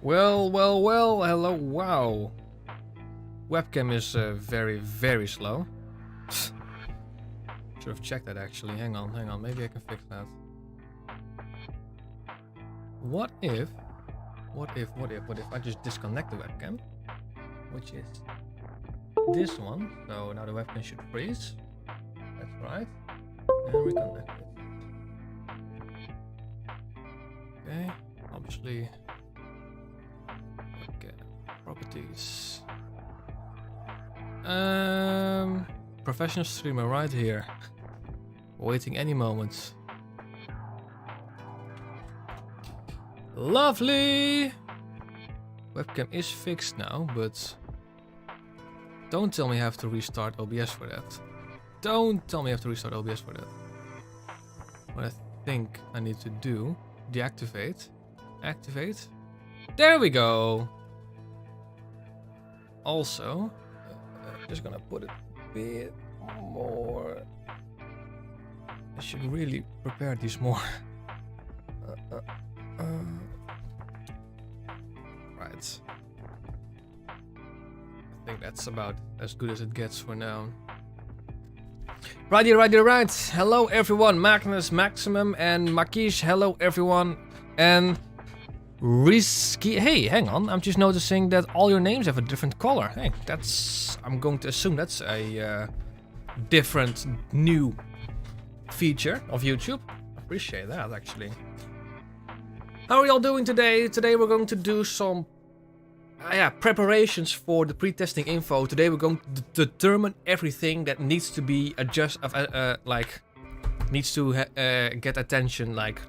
Well, hello, wow. Webcam is very, very slow. Should have checked that actually. Hang on, maybe I can fix that. What if I just disconnect the webcam? Which is this one. So now the webcam should freeze. That's right. And reconnect it. Okay, obviously. Okay, properties. Professional streamer right here. Waiting any moment. Lovely! Webcam is fixed now, but don't tell me I have to restart OBS for that. Don't tell me I have to restart OBS for that. What I think I need to do, deactivate, activate. There we go! Also, just gonna put it a bit more. I should really prepare these more. Right. I think that's about as good as it gets for now. Right. Hello everyone, Magnus, Maximum, and Makish. Hello everyone, and Risky. Hey, hang on. I'm just noticing that all your names have a different color. Hey, that's. I'm going to assume that's a different new feature of YouTube. Appreciate that actually. How are y'all doing today? Today we're going to do some preparations for the pre-testing info. Today we're going to determine everything that needs to be needs to get attention. Like,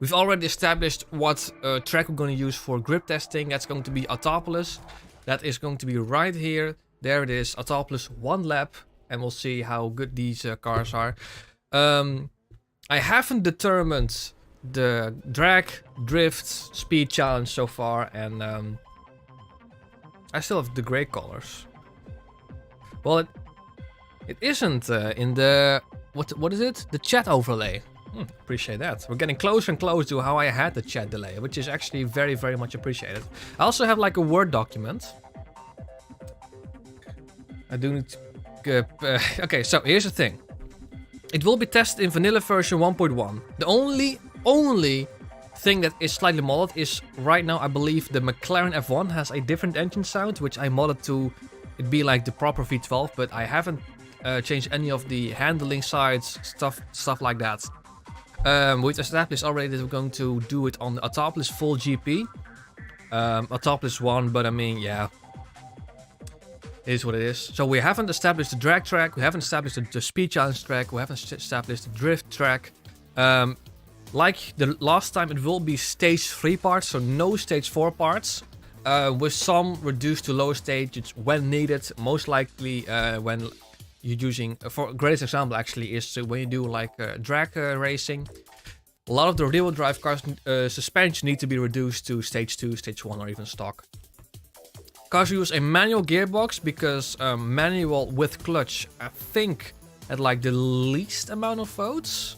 we've already established what track we're going to use for grip testing. That's going to be Autopolis. That is going to be right here. There it is, Autopolis 1 lap, and we'll see how good these cars are. I haven't determined the drag, drift, speed challenge so far, and I still have the gray colors. Well, it isn't in the what is it? The chat overlay. Appreciate that. We're getting closer and closer to how I had the chat delay, which is actually very, very much appreciated. I also have like a Word document. I do need to, okay, so here's the thing. It will be tested in vanilla version 1.1. The only thing that is slightly modded is right now I believe the McLaren F1 has a different engine sound, which I modded to it be like the proper V12, but I haven't changed any of the handling sides, stuff like that. We've established already that we're going to do it on the Autopolis full GP. Autopolis 1, but I mean, yeah. It is what it is. So we haven't established the drag track, we haven't established the speed challenge track, we haven't established the drift track. Like the last time, it will be stage 3 parts, so no stage 4 parts. With some reduced to lower stages when needed. Most likely when you're using, for greatest example actually is when you do like drag racing. A lot of the rear-wheel drive cars suspension need to be reduced to stage 2, stage 1 or even stock. Cars use a manual gearbox because manual with clutch, I think, had like the least amount of votes.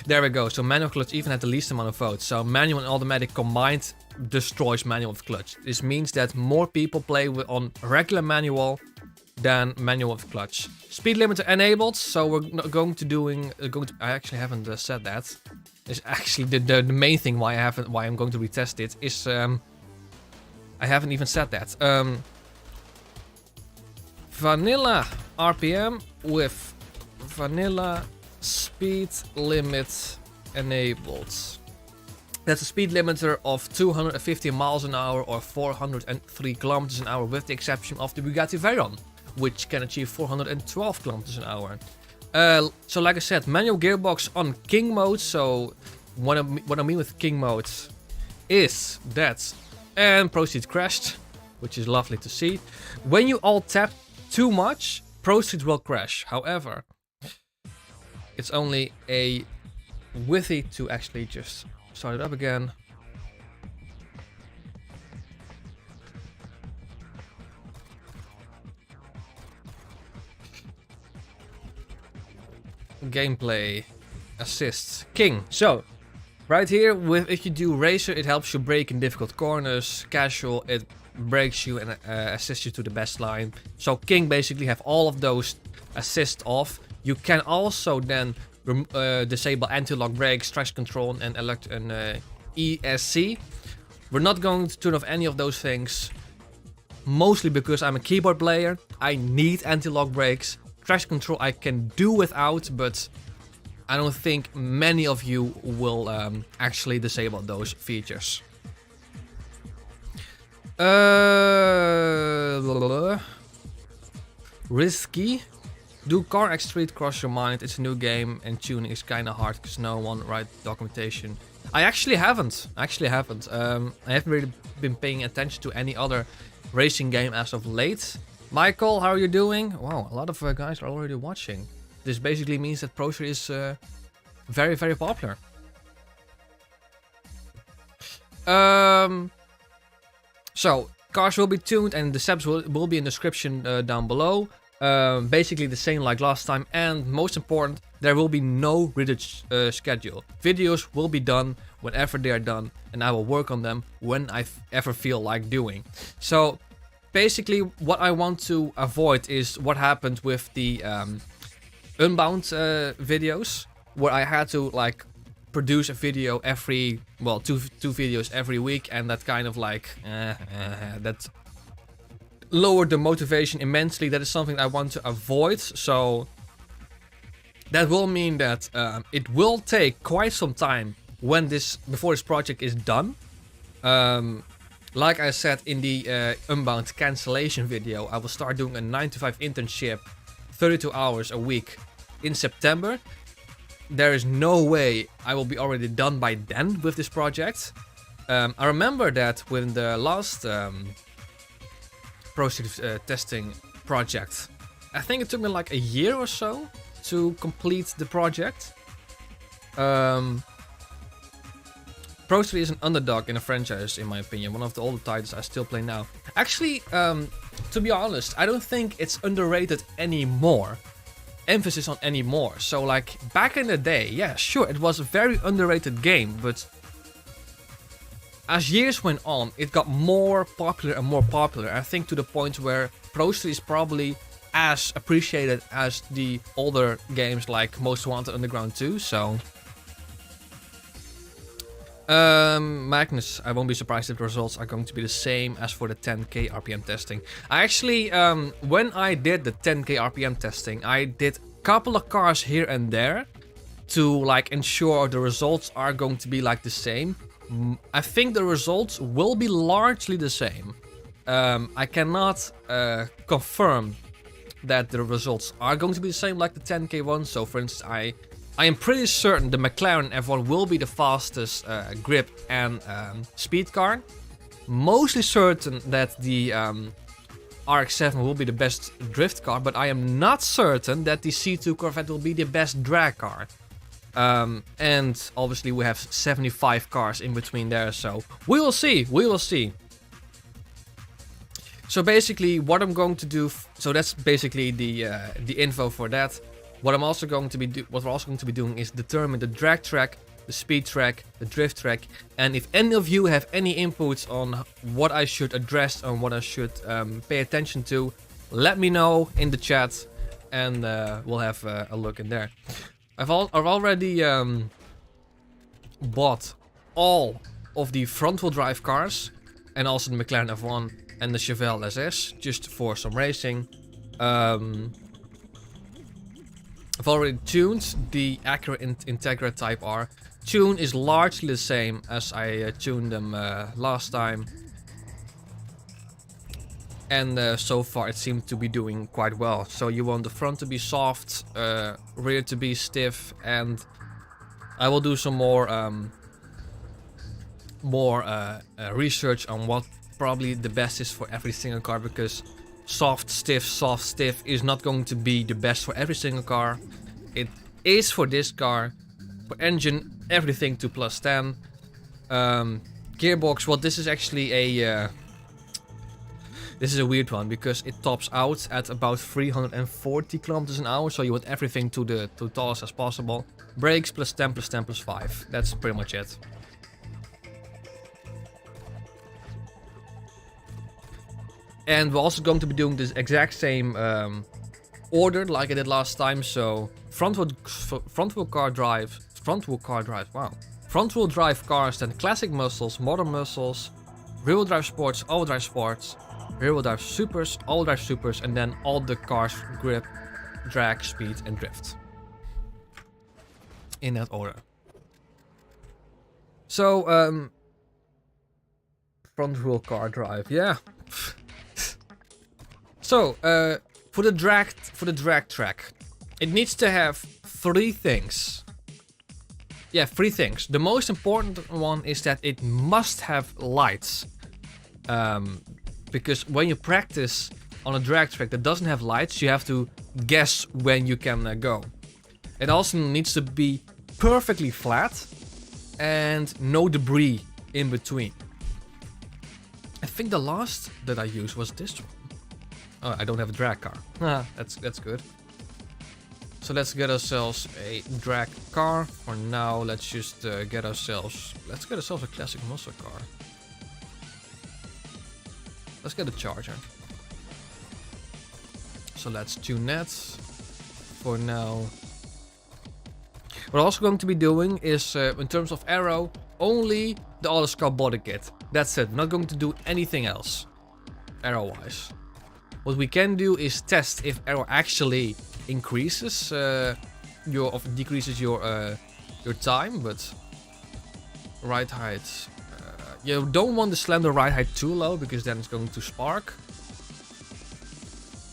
There we go, so manual clutch even had the least amount of votes. So manual and automatic combined destroys manual with clutch. This means that more people play on regular manual than manual with clutch. Speed limiter enabled, so we're going to I actually haven't said that. It's actually the main thing why I'm going to retest it is I haven't even said that. Vanilla RPM with vanilla speed limit enabled. That's a speed limiter of 250 miles an hour or 403 kilometers an hour, with the exception of the Bugatti Veyron, which can achieve 412 kilometers an hour. So like I said, manual gearbox on king mode. So what I mean with king mode is that, and Proceed crashed, which is lovely to see. When you all tap too much, Proceed will crash. However, it's only a withy to actually just start it up again. Gameplay, assists, king. So Right here, if you do racer, it helps you brake in difficult corners. Casual, it brakes you and assists you to the best line. So King basically have all of those assists off. You can also then disable anti-lock brakes, traction control, and ESC. We're not going to turn off any of those things. Mostly because I'm a keyboard player. I need anti-lock brakes. Traction control I can do without, but I don't think many of you will actually disable those features. Risky. Do Car X Street cross your mind? It's a new game and tuning is kinda hard because no one write documentation. I actually haven't. I haven't really been paying attention to any other racing game as of late. Michael, how are you doing? Wow, a lot of guys are already watching. This basically means that Pro Street is very, very popular. So, cars will be tuned and the steps will be in the description down below. Basically the same like last time, and most important, there will be no rigid schedule. Videos will be done whenever they are done, and I will work on them when I ever feel like doing. So, basically what I want to avoid is what happened with the Unbound videos, where I had to like produce a video every, well, two videos every week, and that kind of like that lowered the motivation immensely. That is something I want to avoid. So that will mean that it will take quite some time before this project is done. Like I said in the Unbound cancellation video, I will start doing a 9 to 5 internship, 32 hours a week in September. There is no way I will be already done by then with this project. I remember that with the last Preperations testing project, I think it took me like a year or so to complete the project. Pro Street is an underdog in a franchise, in my opinion. One of the older titles I still play now. Actually, to be honest, I don't think it's underrated anymore. Emphasis on anymore. So like back in the day, yeah, sure, it was a very underrated game, but as years went on, it got more popular and more popular. I think to the point where Pro Street is probably as appreciated as the older games like Most Wanted Underground 2, so Magnus, I won't be surprised if the results are going to be the same as for the 10k RPM testing. I actually, when I did the 10k RPM testing, I did a couple of cars here and there to like ensure the results are going to be like the same. I think the results will be largely the same. I cannot confirm that the results are going to be the same like the 10k one. So for instance, I am pretty certain the McLaren F1 will be the fastest grip and speed car. Mostly certain that the RX-7 will be the best drift car, but I am not certain that the C2 Corvette will be the best drag car. And obviously we have 75 cars in between there, so we will see, So basically what I'm going to do, so that's basically the info for that. What we're also going to be doing is determine the drag track, the speed track, the drift track, and if any of you have any inputs on what I should address and what I should pay attention to, let me know in the chat, and we'll have a look in there. I've already bought all of the front-wheel drive cars, and also the McLaren F1 and the Chevelle SS, just for some racing. I've already tuned the Acura Integra Type R. Tune is largely the same as I tuned them last time. And so far it seemed to be doing quite well. So you want the front to be soft, rear to be stiff, and I will do some more research on what probably the best is for every single car, because soft, stiff is not going to be the best for every single car. It is for this car. For engine, everything to +10. Gearbox, well, this is actually a this is a weird one because it tops out at about 340 kilometers an hour, so you want everything to the tallest as possible. Brakes plus 10 plus 10 plus 5. That's pretty much it. And we're also going to be doing this exact same order like I did last time. So front wheel drive cars, then classic muscles, modern muscles, rear wheel drive sports, all-wheel drive sports, rear wheel drive supers, all-wheel drive supers, and then all the cars grip, drag, speed, and drift. In that order. So front wheel car drive, yeah. So, for the drag track, it needs to have 3 things. Yeah, 3 things. The most important one is that it must have lights. Because when you practice on a drag track that doesn't have lights, you have to guess when you can go. It also needs to be perfectly flat and no debris in between. I think the last that I used was this one. Oh, I don't have a drag car. That's good. So let's get ourselves a drag car. For now, let's just get ourselves a classic muscle car. Let's get a Charger. So let's tune that. For now. What we're also going to be doing is, in terms of aero, only the Autoscope body kit. That's it. We're not going to do anything else, aero-wise. What we can do is test if aero actually increases or decreases your time, but ride height. You don't want to slam the ride height too low because then it's going to spark.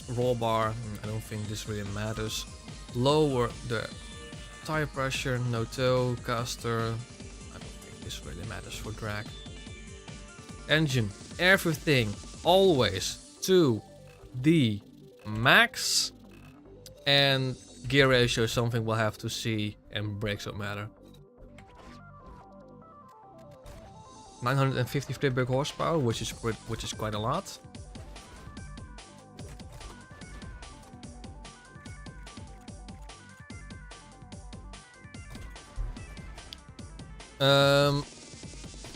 Roll bar, I don't think this really matters. Lower the tire pressure, no toe, caster. I don't think this really matters for drag. Engine, everything, always to the max. And gear ratio is something we'll have to see, and brakes don't matter. 950 brake horsepower, which is quite a lot.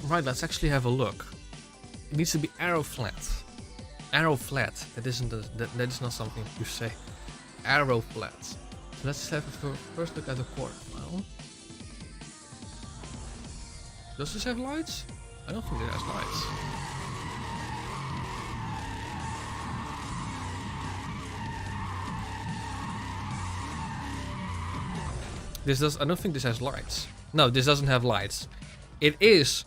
Right, let's actually have a look. It needs to be aero flat. Aero flat. That is not something you say. Aero flat. So let's have a first look at the quarter mile. Does this have lights? I don't think it has lights. I don't think this has lights. No, this doesn't have lights. It is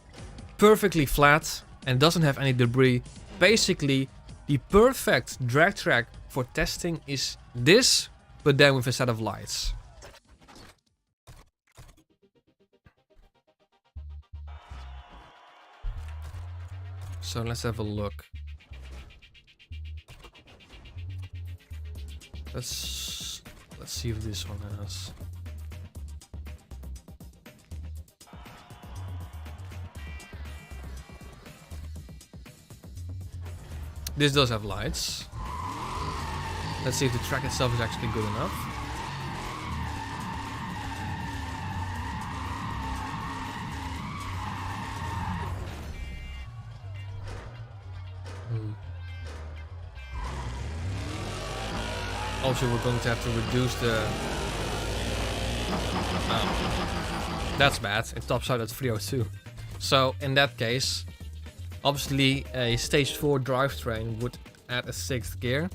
perfectly flat and doesn't have any debris. Basically, the perfect drag track for testing is this, but then with a set of lights. So let's have a look. Let's see if this one has. This does have lights. Let's see if the track itself is actually good enough. Also, we're going to have to reduce the... Oh, that's bad. It tops out at 302. So, in that case, obviously a stage 4 drivetrain would add a 6th gear.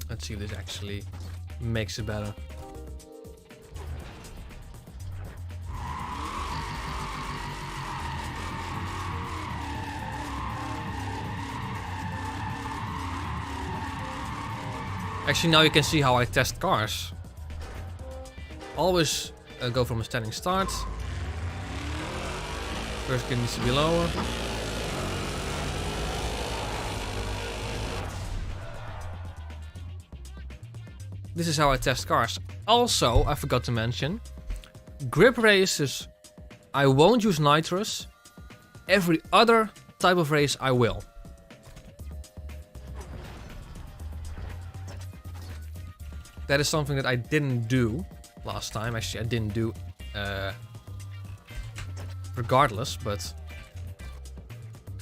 Let's see if this actually makes it better. Actually, now you can see how I test cars. Always go from a standing start. First gear needs to be lower. This is how I test cars. Also, I forgot to mention, grip races, I won't use nitrous. Every other type of race I will. That is something that I didn't do last time. Actually, I didn't do regardless, but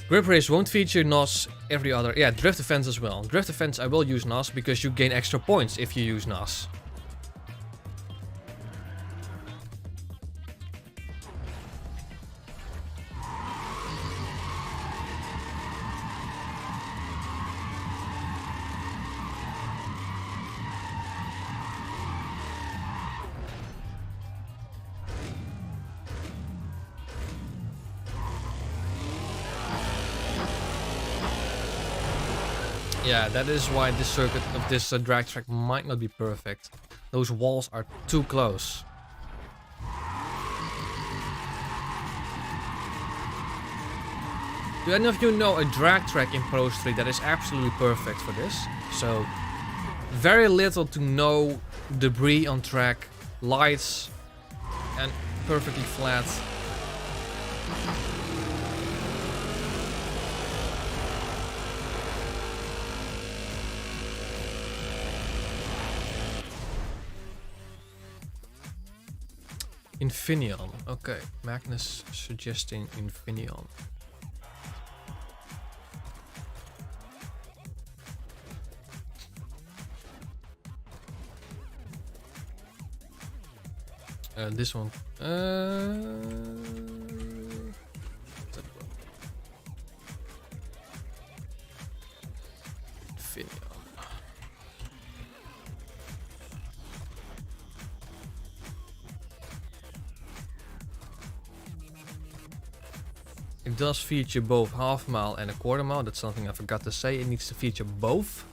Grip Race won't feature NOS every other. Yeah, Drift Defense as well. Drift Defense I will use NOS because you gain extra points if you use NOS. Yeah, that is why this circuit of this drag track might not be perfect. Those walls are too close. Do any of you know a drag track in Pro 3 that is absolutely perfect for this? So, very little to no debris on track, lights, and perfectly flat. Infineon. Okay, Magnus suggesting Infineon. This one. Infineon. It does feature both half mile and a quarter mile. That's something I forgot to say. It needs to feature both.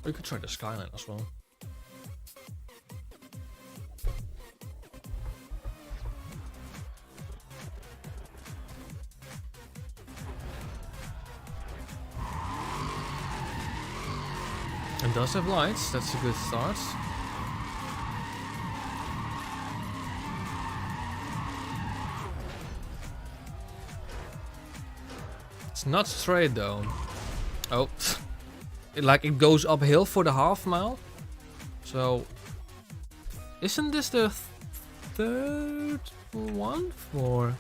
We could try the Skyline as well. It does have lights, that's a good start. It's not straight though. Oh, it goes uphill for the half mile. So, isn't this the third one for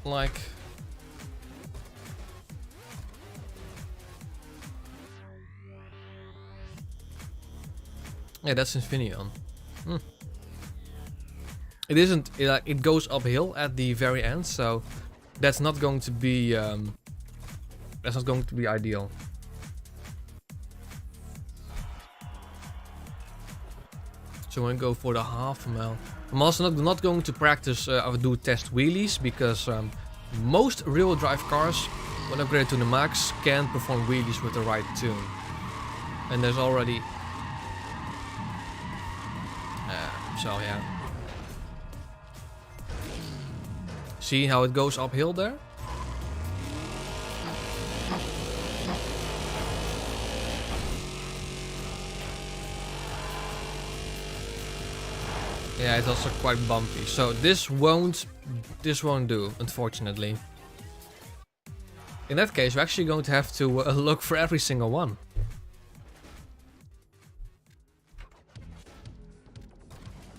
like? Yeah, that's Infineon. It isn't. It goes uphill at the very end, so that's not going to be. That's not going to be ideal. So I'm gonna go for the half mile. I'm also not going to practice or do test wheelies because most real drive cars, when upgraded to the max, can perform wheelies with the right tune. And there's already. So yeah. See how it goes uphill there? Yeah, it's also quite bumpy. So this won't do, unfortunately. In that case, we're actually going to have to look for every single one.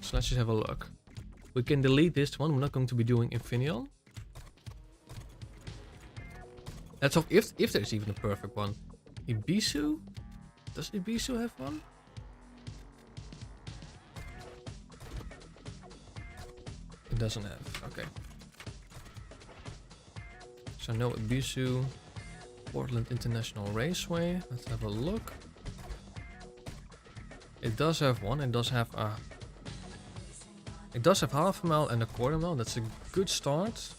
So let's just have a look. We can delete this one. We're not going to be doing Infineon. Let's hope if there's even a perfect one. Ibisu? Does Ibisu have one? It doesn't have. Okay. So no Ibisu. Portland International Raceway. Let's have a look. It does have one. It does have a. It does have half a mile and a quarter mile. That's a good start.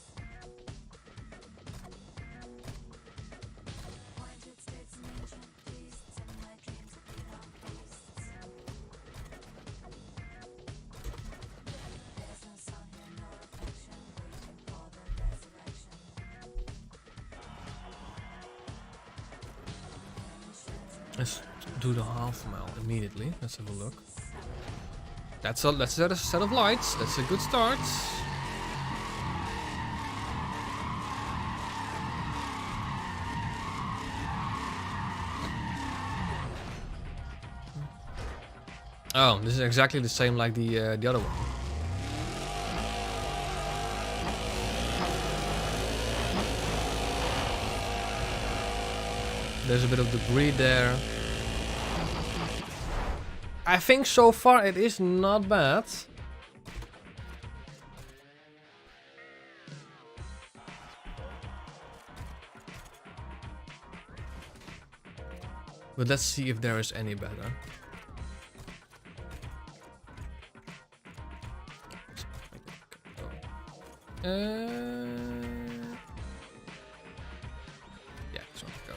Let's do the half mile immediately. Let's have a look. That's a set of lights. That's a good start. Oh, this is exactly the same like the other one. There's a bit of debris there. I think so far it is not bad. But let's see if there is any better. Yeah, this one go.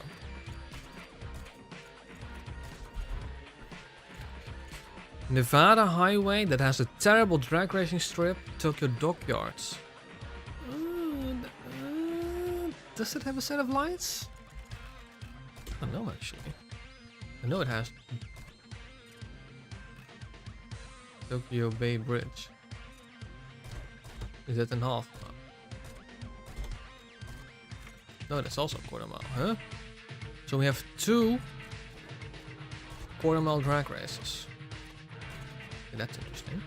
Nevada highway that has a terrible drag racing strip, Tokyo Dockyards. Does it have a set of lights? I don't know actually. I know it has. Tokyo Bay Bridge. Is that in half? No, that's also a quarter mile, huh? So we have 2 quarter mile drag races. Okay, that's interesting.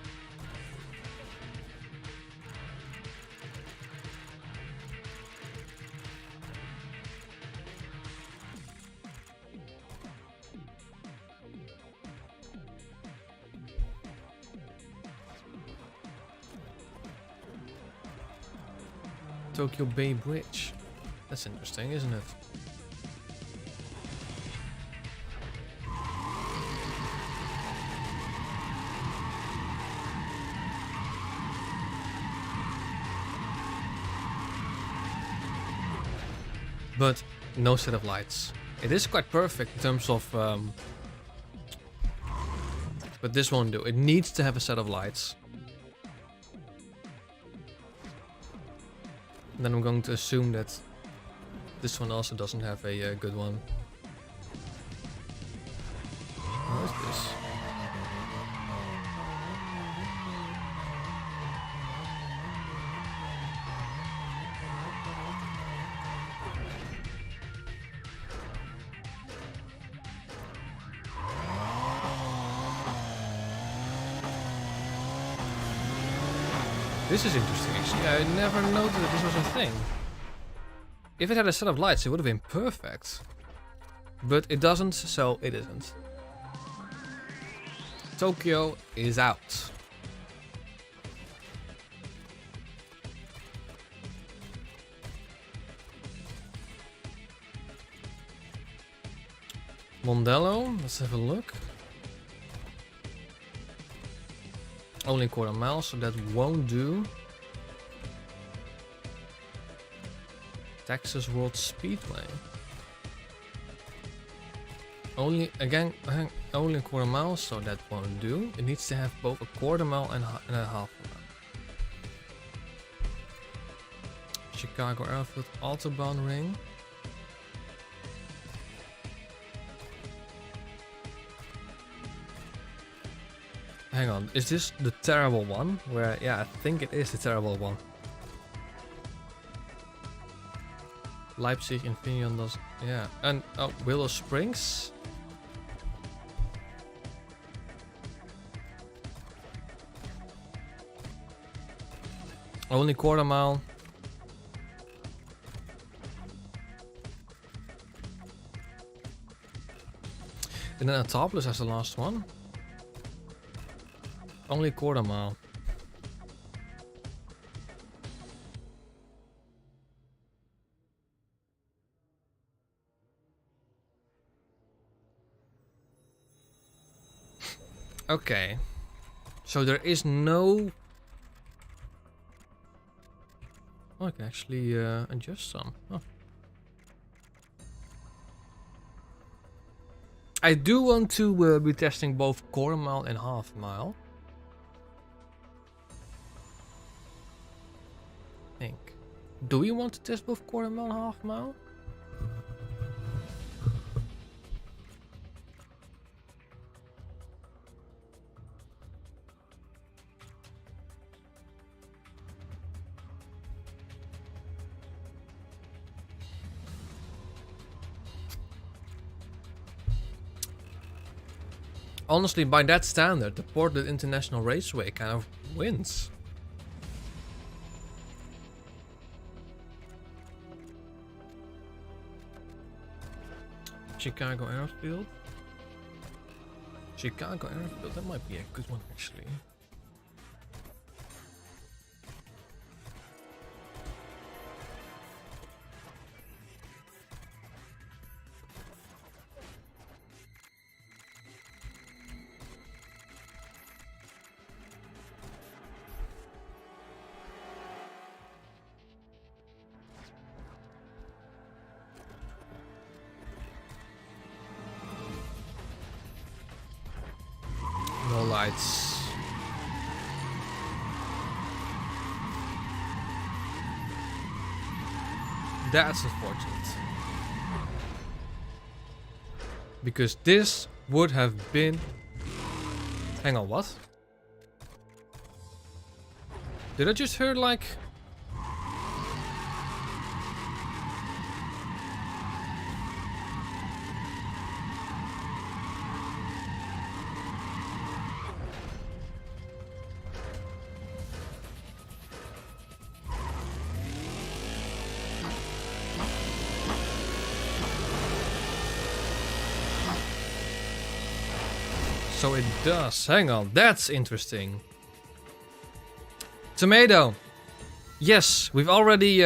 Tokyo Bay Bridge. That's interesting, isn't it? But no set of lights. It is quite perfect in terms of... but this won't do. It needs to have a set of lights. And then I'm going to assume that this one also doesn't have a good one. What is this? This is interesting actually. I never noticed that this was a thing. If it had a set of lights, it would have been perfect. But it doesn't, so it isn't. Tokyo is out. Mondello, let's have a look. Only quarter mile, so that won't do. Texas World Speedway. Only only a quarter mile, so that won't do. It needs to have both a quarter mile and a half mile. Chicago Airfield Autobahn Ring. Hang on, is this the terrible one? Where, yeah, I think it is the terrible one. Leipzig, Infineon does, yeah. And, oh, Willow Springs. Only quarter mile. And then Antopolis has the last one. Only quarter mile. Okay. So there is no... Oh, I can actually adjust some. Oh. I do want to be testing both quarter mile and half mile. Do we want to test both quarter mile and half mile? honestly, by that standard, the Portland International Raceway kind of wins. Chicago Airfield. Chicago Airfield, that might be a good one actually. No lights. That's unfortunate. Because this would have been... Hang on, what? Did I just hear like... So it does. Hang on, that's interesting. Tomato. Yes, we've already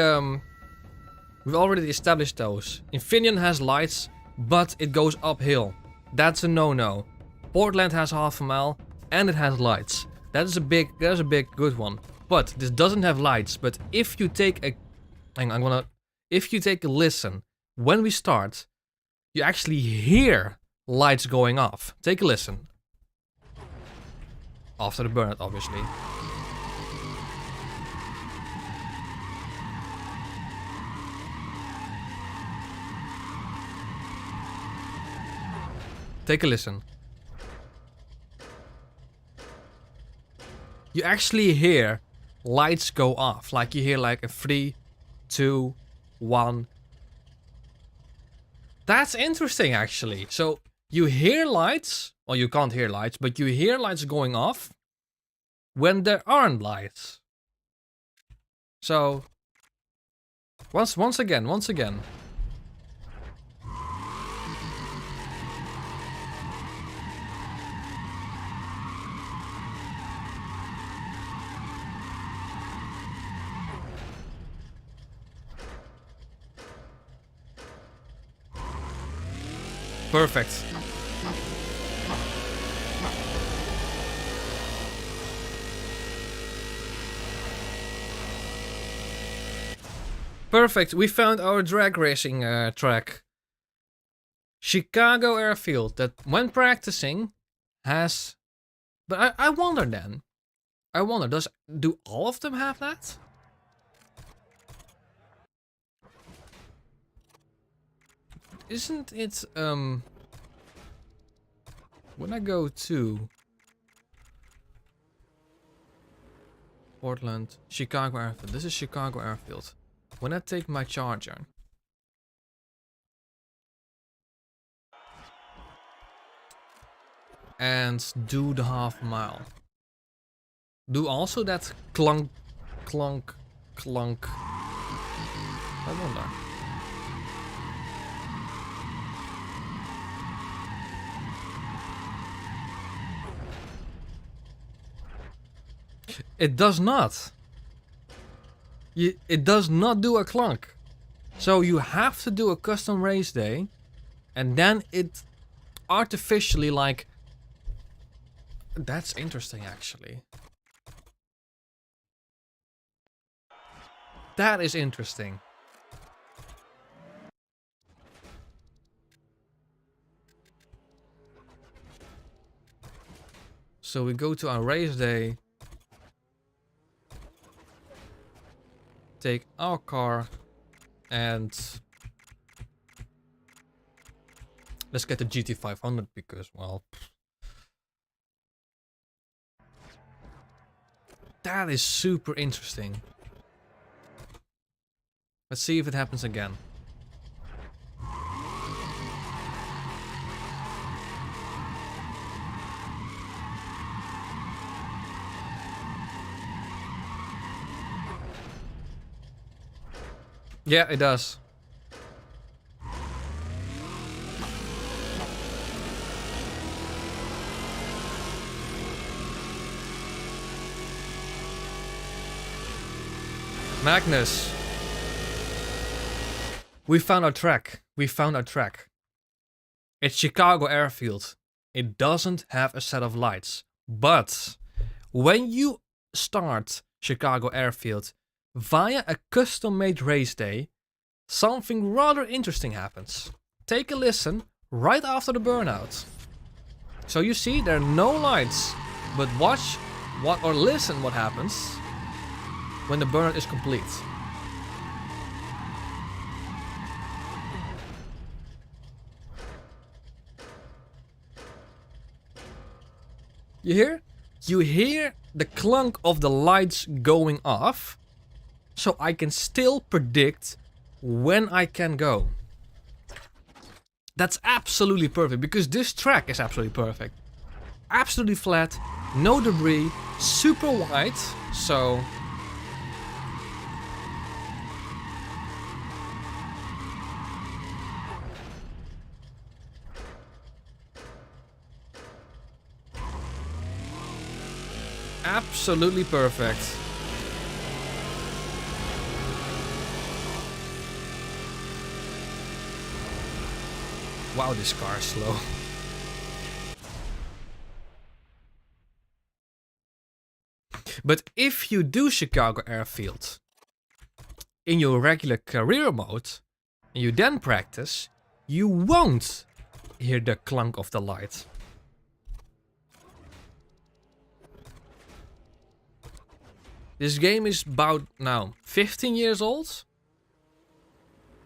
established those. Infineon has lights, but it goes uphill. That's a no-no. Portland has half a mile and it has lights. That's a big good one. But this doesn't have lights. But if you take a if you take a listen, when we start, you actually hear lights going off. Take a listen. After the burnout, obviously. Take a listen. You actually hear lights go off. Like you hear like a 3, 2, 1. That's interesting actually. So you hear lights. Well, you can't hear lights, but you hear lights going off when there aren't lights. So once again. Perfect. Perfect, we found our drag racing track. Chicago Airfield, that when practicing has... But I wonder then. I wonder, do all of them have that? Isn't it, when I go to Portland, Chicago Airfield, this is Chicago Airfield. When I take my charger and do the half mile, do also that clunk, clunk, clunk. I wonder. It does not. It does not do a clunk. So you have to do a custom race day and then it artificially like... That's interesting actually. That is interesting. So we go to our race day. Take our car and let's get the GT500 because, well, that is super interesting. Let's see if it happens again. Yeah, it does. Magnus. We found our track. We found our track. It's Chicago Airfield. It doesn't have a set of lights. But when you start Chicago Airfield via a custom-made race day, something rather interesting happens. Take a listen right after the burnout. So you see there are no lights, but watch or listen what happens when the burnout is complete. You hear? You hear the clunk of the lights going off, so I can still predict when I can go. That's absolutely perfect, because this track is absolutely perfect. Absolutely flat, no debris, super wide, so... absolutely perfect. Wow, this car is slow. But if you do Chicago Airfield in your regular career mode, and you then practice, you won't hear the clunk of the light. This game is about now 15 years old.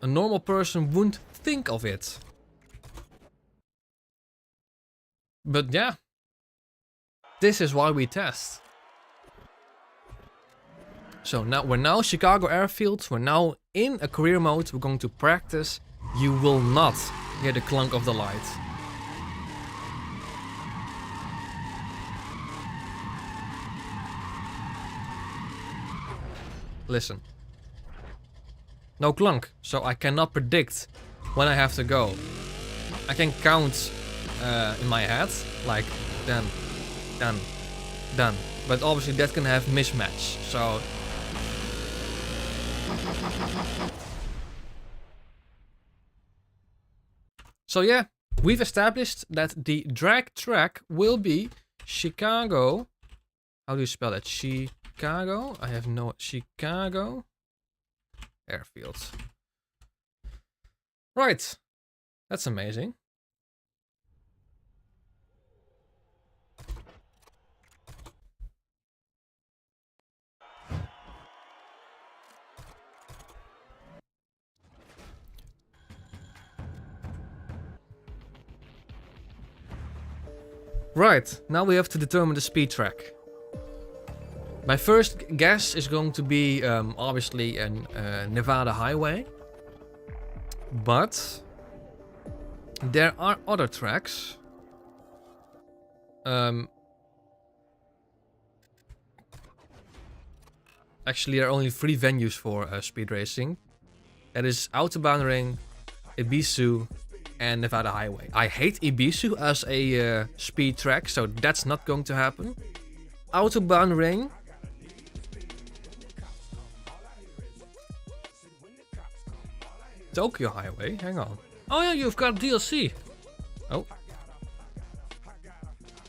A normal person wouldn't think of it. But yeah, this is why we test. So now we're now Chicago Airfield. We're now in a career mode. We're going to practice. You will not hear the clunk of the light. Listen. No clunk, so I cannot predict when I have to go. I can count in my head, like done, done, done. But obviously that can have mismatch, so... So yeah, we've established that the drag track will be Chicago. How do you spell that? Chicago? I have no... Chicago Airfield. Right. That's amazing. Right, now we have to determine the speed track. My first guess is going to be obviously a Nevada highway. But there are other tracks. Actually, there are only 3 venues for speed racing. That is Autobahnring, Ibisu, and Nevada Highway. I hate Ibisu as a speed track, so that's not going to happen. Autobahnring. Tokyo Highway, hang on. Oh yeah, you've got DLC. Oh.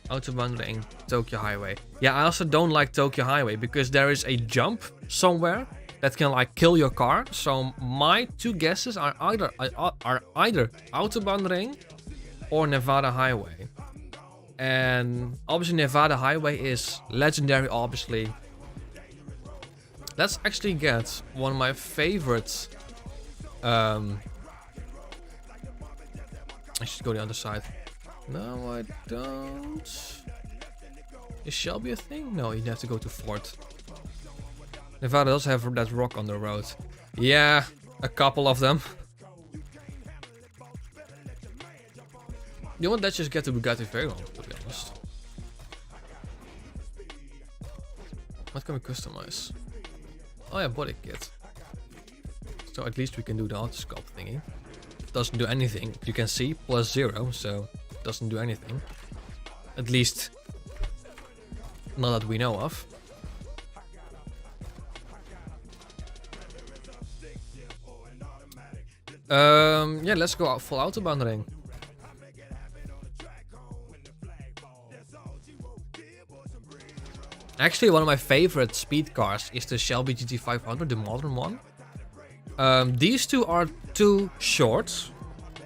Autobahnring, Tokyo Highway. Yeah, I also don't like Tokyo Highway because there is a jump somewhere that can like kill your car. So my 2 guesses are either Autobahnring or Nevada Highway. And obviously Nevada Highway is legendary, obviously. Let's actually get one of my favorites. I should go the other side. No, I don't. Is Shelby a thing? No, you have to go to Fort. Nevada does have that rock on the road. Yeah, a couple of them. You know what? Let's just get the Bugatti Veyron, to be honest. What can we customize? Oh yeah, body kit. So at least we can do the autoscope thingy. Doesn't do anything. You can see +0, so doesn't do anything. At least not that we know of. Yeah, let's go out full autobahn ring. Actually, one of my favorite speed cars is the Shelby GT500, the modern one. These two are too short,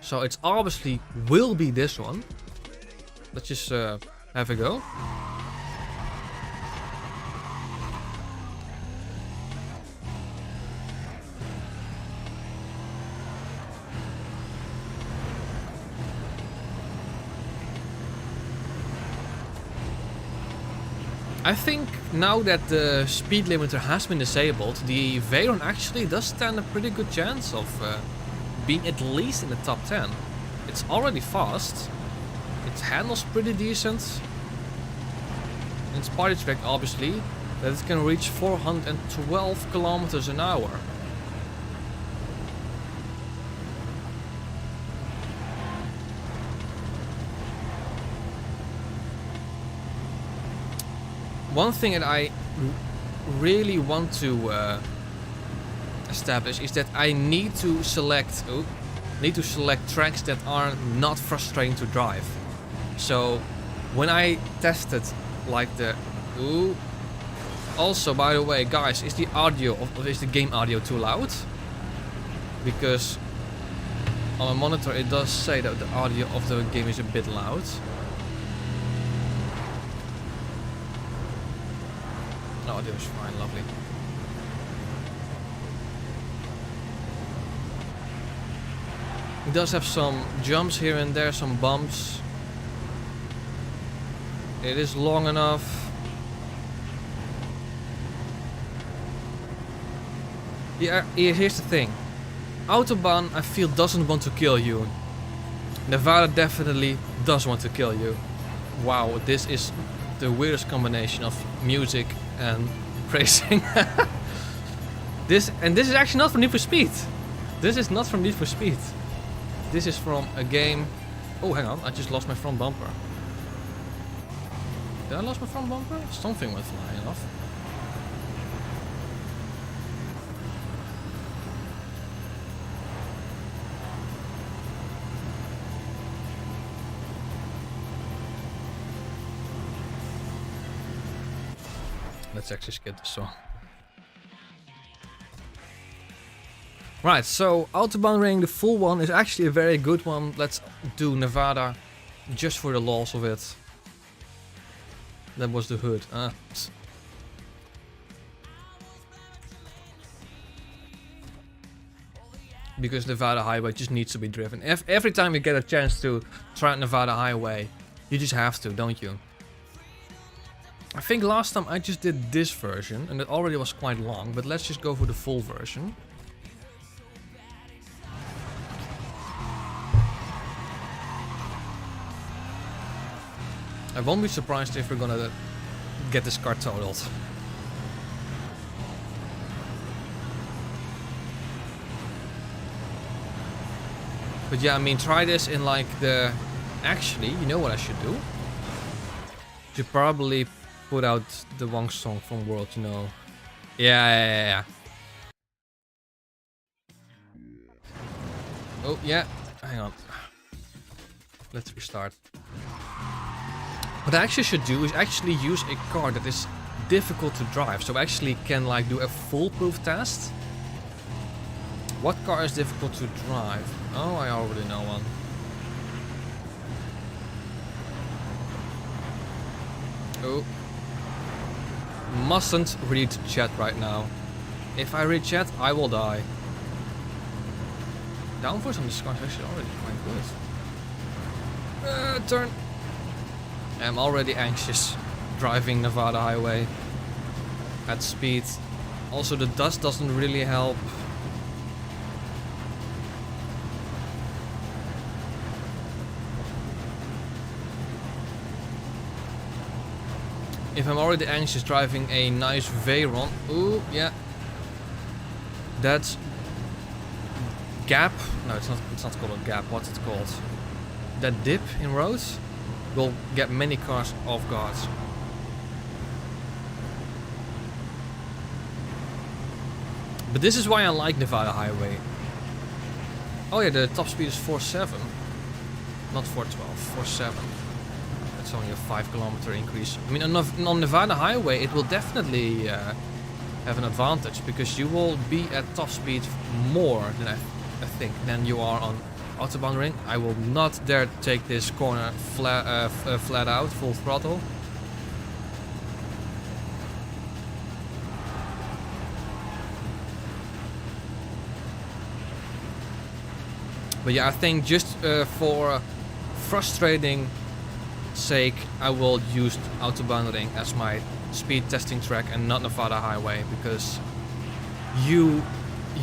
so it's obviously will be this one. Let's just have a go. I think now that the speed limiter has been disabled, the Veyron actually does stand a pretty good chance of being at least in the top 10. It's already fast, it handles pretty decent. It's party track obviously, that it can reach 412 kilometers an hour. One thing that I really want to establish is that I need to select tracks that are not frustrating to drive. So when I tested like the also, by the way, guys, is the game audio too loud? Because on my monitor it does say that the audio of the game is a bit loud. Audio is fine, lovely. It does have some jumps here and there, some bumps. It is long enough. Yeah, here's the thing. Autobahn, I feel, doesn't want to kill you. Nevada definitely does want to kill you. Wow, this is the weirdest combination of music and racing. This is actually not from Need for Speed. This is not from Need for Speed. This is from a game. Oh, hang on, I just lost my front bumper. Did I lose my front bumper? Something went flying off. Let's actually skip this song. Right, so Autobahn Ring, the full one, is actually a very good one. Let's do Nevada just for the loss of it. That was the hood. Because Nevada Highway just needs to be driven. Every time you get a chance to try out Nevada Highway, you just have to, don't you? I think last time I just did this version, and it already was quite long, but let's just go for the full version. I won't be surprised if we're gonna get this car totaled. But yeah, I mean, try this in like the... Actually, you know what I should do? Should probably put out the Wong song from World, you know. Yeah. Oh, yeah. Hang on. Let's restart. What I actually should do is actually use a car that is difficult to drive. So I actually can like do a foolproof test. What car is difficult to drive? Oh, I already know one. Oh. Mustn't read chat right now. If I read chat, I will die. Downforce on this car is actually already quite good. Turn. I'm already anxious driving Nevada Highway at speed. Also, the dust doesn't really help. If I'm already anxious driving a nice Veyron, ooh, yeah, that's gap, no, it's not called a gap, what's it called? That dip in roads will get many cars off guard. But this is why I like Nevada Highway. Oh yeah, the top speed is 4.7. Not 4.12, 4.7. That's only a 5 km increase. I mean, on Nevada Highway, it will definitely have an advantage, because you will be at top speed more than I think than you are on Autobahn Ring. I will not dare take this corner flat out, full throttle. But yeah, I think just for frustrating sake, I will use Autobahn Ring as my speed testing track and not Nevada Highway, because you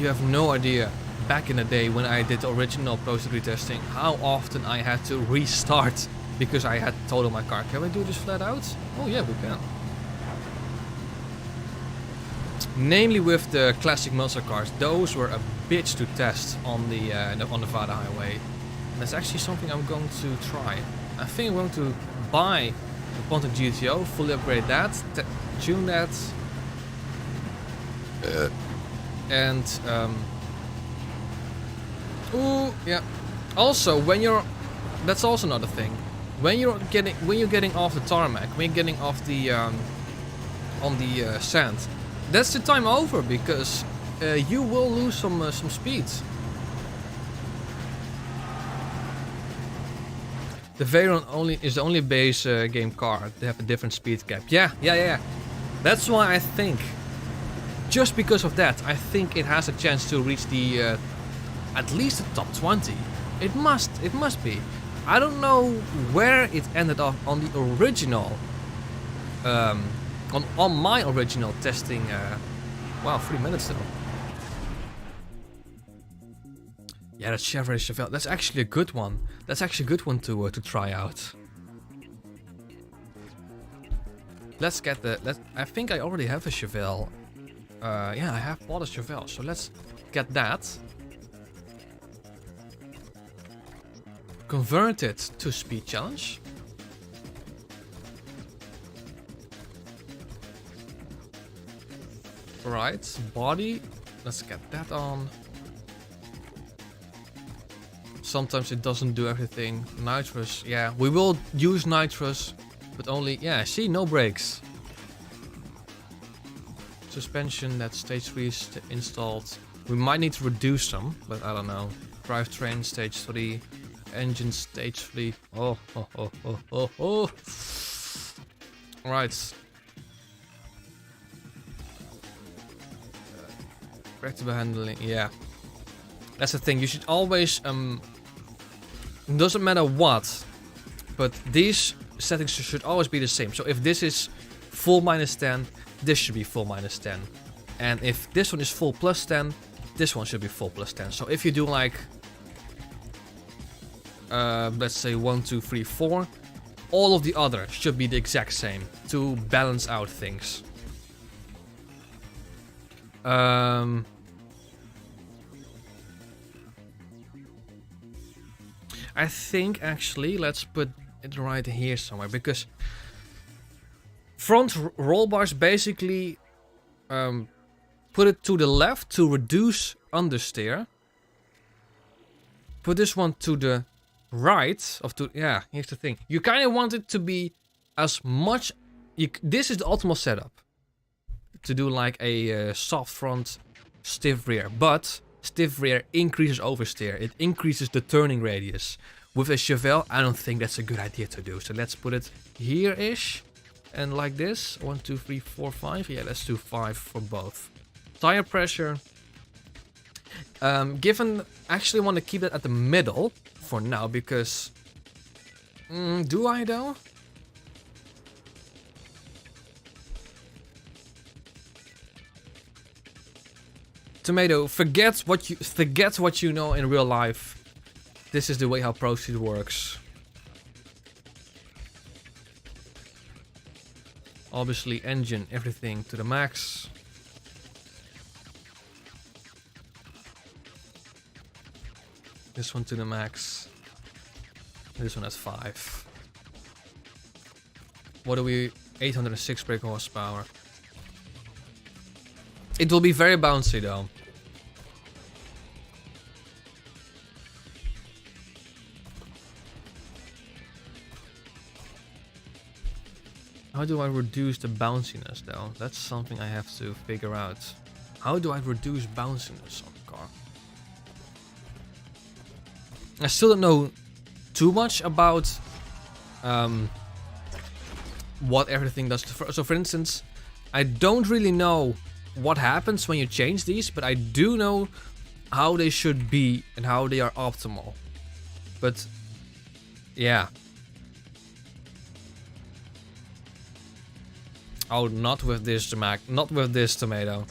have no idea back in the day when I did the original Pro Degree testing how often I had to restart because I had totaled my car. Can we do this flat out? Oh yeah, we can. Namely with the classic muscle cars, those were a bitch to test on the on Nevada Highway. And that's actually something I'm going to try. I think I'm going to buy the Pontiac GTO, fully upgrade that, tune that, and ooh, yeah. Also, when you're, that's also another thing. When you're getting off the tarmac, when you're getting off the on the sand, that's the time over, because you will lose some speed. The Veyron is the only base game car to have a different speed cap. Yeah. That's why I think, just because of that, I think it has a chance to reach the at least the top 20. It must be. I don't know where it ended up on the original, on my original testing. Wow, 3 minutes though. Yeah, that Chevrolet Chevelle. That's actually a good one. That's actually a good one to try out. Let's get the. I think I already have a Chevelle. Yeah, I have bought a Chevelle, so let's get that. Convert it to speed challenge. Right, body. Let's get that on. Sometimes it doesn't do everything. Nitrous, yeah, we will use nitrous, but only, yeah, see, no brakes. Suspension, that's stage 3 installed. We might need to reduce some, but I don't know. Drivetrain, stage 3. Engine, stage 3. Oh. Right. Correctable handling, yeah. That's the thing, you should always, doesn't matter what, but these settings should always be the same. So if this is full -10, this should be full -10. And if this one is full +10, this one should be full +10. So if you do like, let's say 1, 2, 3, 4, all of the others should be the exact same to balance out things. I think actually let's put it right here somewhere, because front roll bars basically put it to the left to reduce understeer. Put this one to the right of yeah, here's the thing. You kind of want it to be as much, this is the optimal setup to do like a soft front, stiff rear, but stiff rear increases oversteer. It increases the turning radius. With a Chevelle, I don't think that's a good idea to do. So let's put it here-ish. And like this. 1, 2, 3, 4, 5. Yeah, let's do 5 for both. Tire pressure. Given, actually want to keep it at the middle for now, because... do I though? Tomato, forget what you know in real life. This is the way how Proceed works. Obviously, engine, everything to the max. This one to the max. This one at 5. What do we... 806 brake horsepower. It will be very bouncy though. How do I reduce the bounciness though? That's something I have to figure out. How do I reduce bounciness on the car? I still don't know too much about what everything does. So for instance, I don't really know what happens when you change these, but I do know how they should be and how they are optimal. But yeah. Oh, not with this not with this tomato.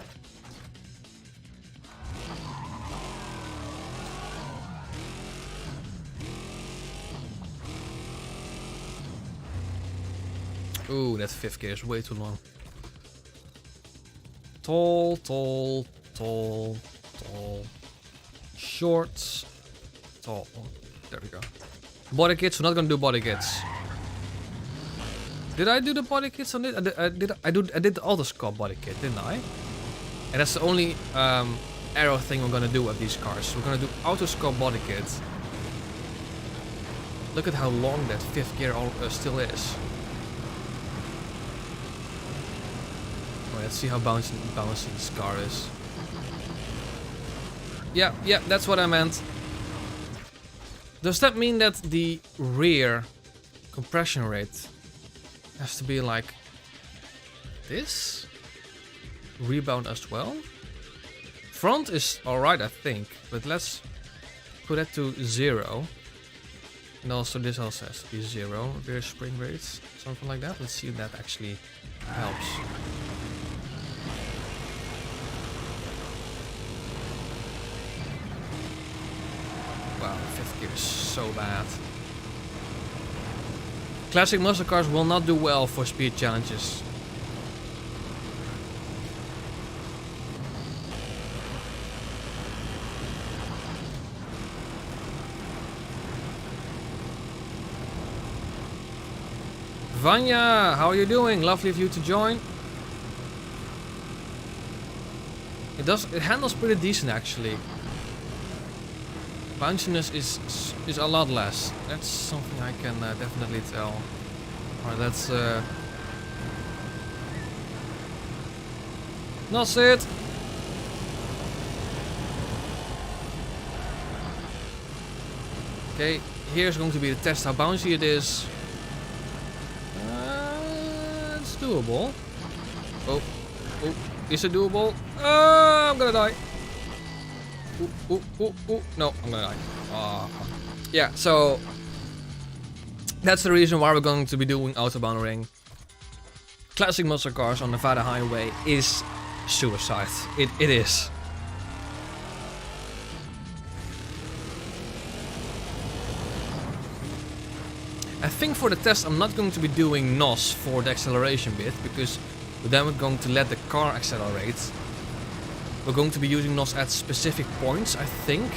Ooh, that 5th gear is way too long. Tall, tall, tall, tall. Short, tall. There we go. Body kits, we're not gonna do body kits. Did I do the body kits on it? I did the autoscope body kit, didn't I? And that's the only aero thing we're gonna do with these cars. We're gonna do autoscope body kit. Look at how long that 5th gear still is. Oh, let's see how bouncy this car is. Yeah, that's what I meant. Does that mean that the rear compression rate has to be like this? Rebound as well? Front is alright, I think, but let's put that to 0. And also this also has to be 0. Rear spring rates, something like that. Let's see if that actually helps. Wow, 5th gear is so bad. Classic muscle cars will not do well for speed challenges. Vanya, how are you doing? Lovely of you to join. It handles pretty decent actually. Bounciness is a lot less. That's something I can definitely tell. Alright, let's not sit. Okay, here's going to be the test how bouncy it is. It's doable. Oh, is it doable? I'm gonna die. No, I'm gonna die. Yeah, so that's the reason why we're going to be doing Autobahn Ring. Classic muscle cars on Nevada Highway is suicide. It is. I think for the test I'm not going to be doing NOS for the acceleration bit, because then we're going to let the car accelerate. We're going to be using NOS at specific points, I think.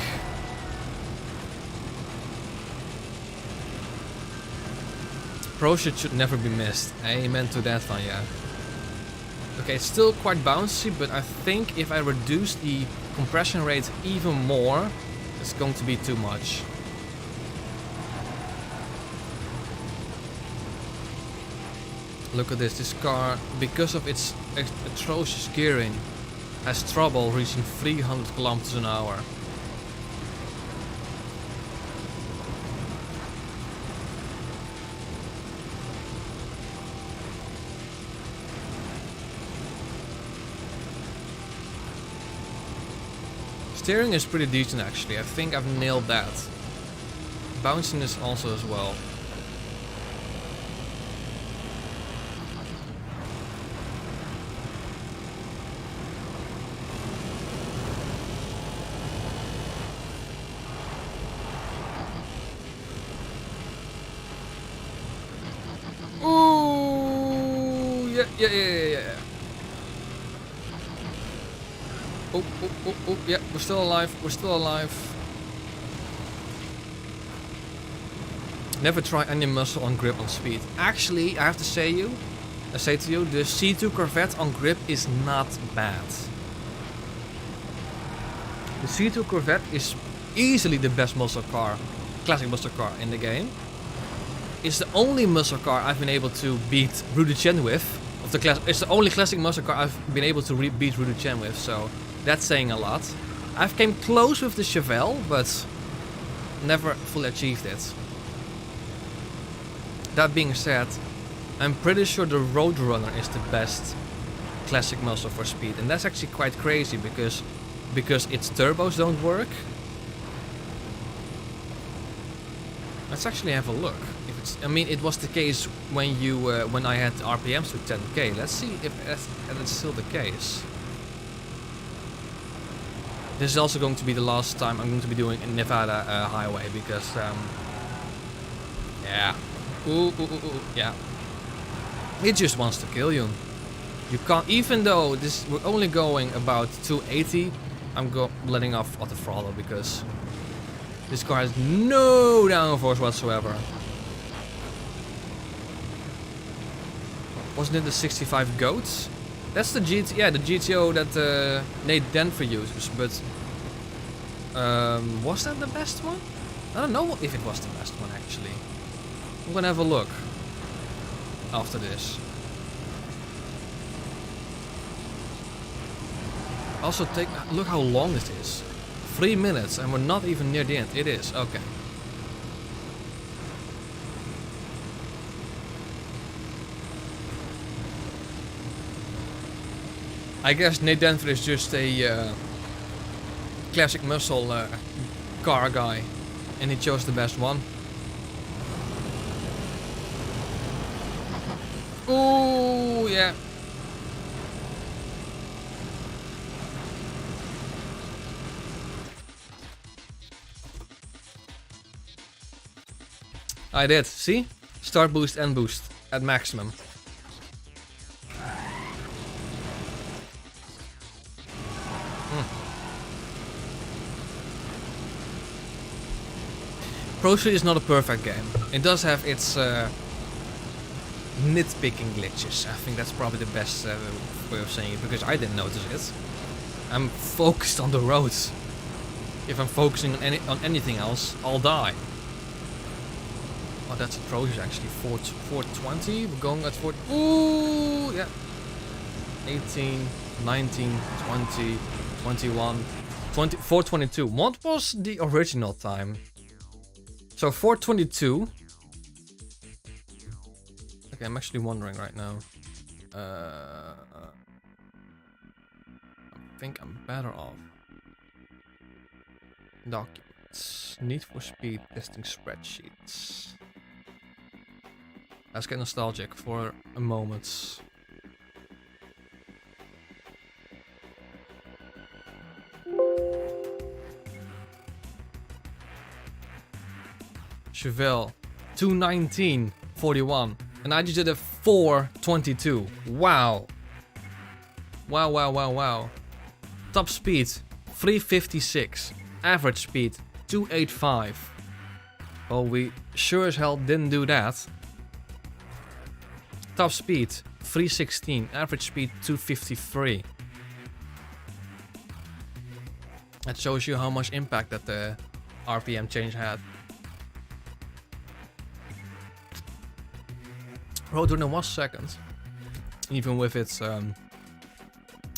Pro should never be missed. Amen to that one, yeah. Okay, it's still quite bouncy, but I think if I reduce the compression rate even more, it's going to be too much. Look at this. This car, because of its atrocious gearing, has trouble reaching 300 kilometers an hour. Steering is pretty decent actually. I think I've nailed that. Bounciness also as well. Yeah. Oh, yeah, we're still alive. Never try any muscle on grip on speed. Actually, I have to say to you, the C2 Corvette on grip is not bad. The C2 Corvette is easily the best muscle car, classic muscle car in the game. It's the only muscle car I've been able to beat Rudy Chen with. It's the only classic muscle car I've been able to beat Rudy Chen with, so that's saying a lot. I've came close with the Chevelle, but never fully achieved it. That being said, I'm pretty sure the Roadrunner is the best classic muscle for speed, and that's actually quite crazy because its turbos don't work. Let's actually have a look. If it's, I mean, it was the case when when I had RPMs with 10k. Let's see if that's still the case. This is also going to be the last time I'm going to be doing a Nevada highway because, yeah, yeah, it just wants to kill you. You can't, even though we're only going about 280. I'm letting off the throttle because this car has no downforce whatsoever. Wasn't it the 65 Goats? That's the the GTO that Nate Denver uses, but was that the best one? I don't know if it was the best one actually. I'm gonna have a look after this. Also look how long this is. 3 minutes and we're not even near the end. It is, okay. I guess Nate Denver is just a classic muscle car guy, and he chose the best one. Ooh, yeah. I did, see? Start boost and boost at maximum. Pro Street is not a perfect game. It does have its nitpicking glitches. I think that's probably the best way of saying it, because I didn't notice it. I'm focused on the roads. If I'm focusing on anything else, I'll die. Oh, that's atrocious actually. 420, we're going at 4. Ooh, yeah. 18, 19, 20, 21, 20, 422. What was the original time? So 422. Okay, I'm actually wondering right now. I think I'm better off. Documents. Need for Speed testing spreadsheets. Let's get nostalgic for a moment. Chevelle 219.41, and I just did a 422. Wow. Wow. Top speed 356. Average speed 285. Well, we sure as hell didn't do that. Top speed 316. Average speed 253. That shows you how much impact that the RPM change had. Roadrunner was second, even with its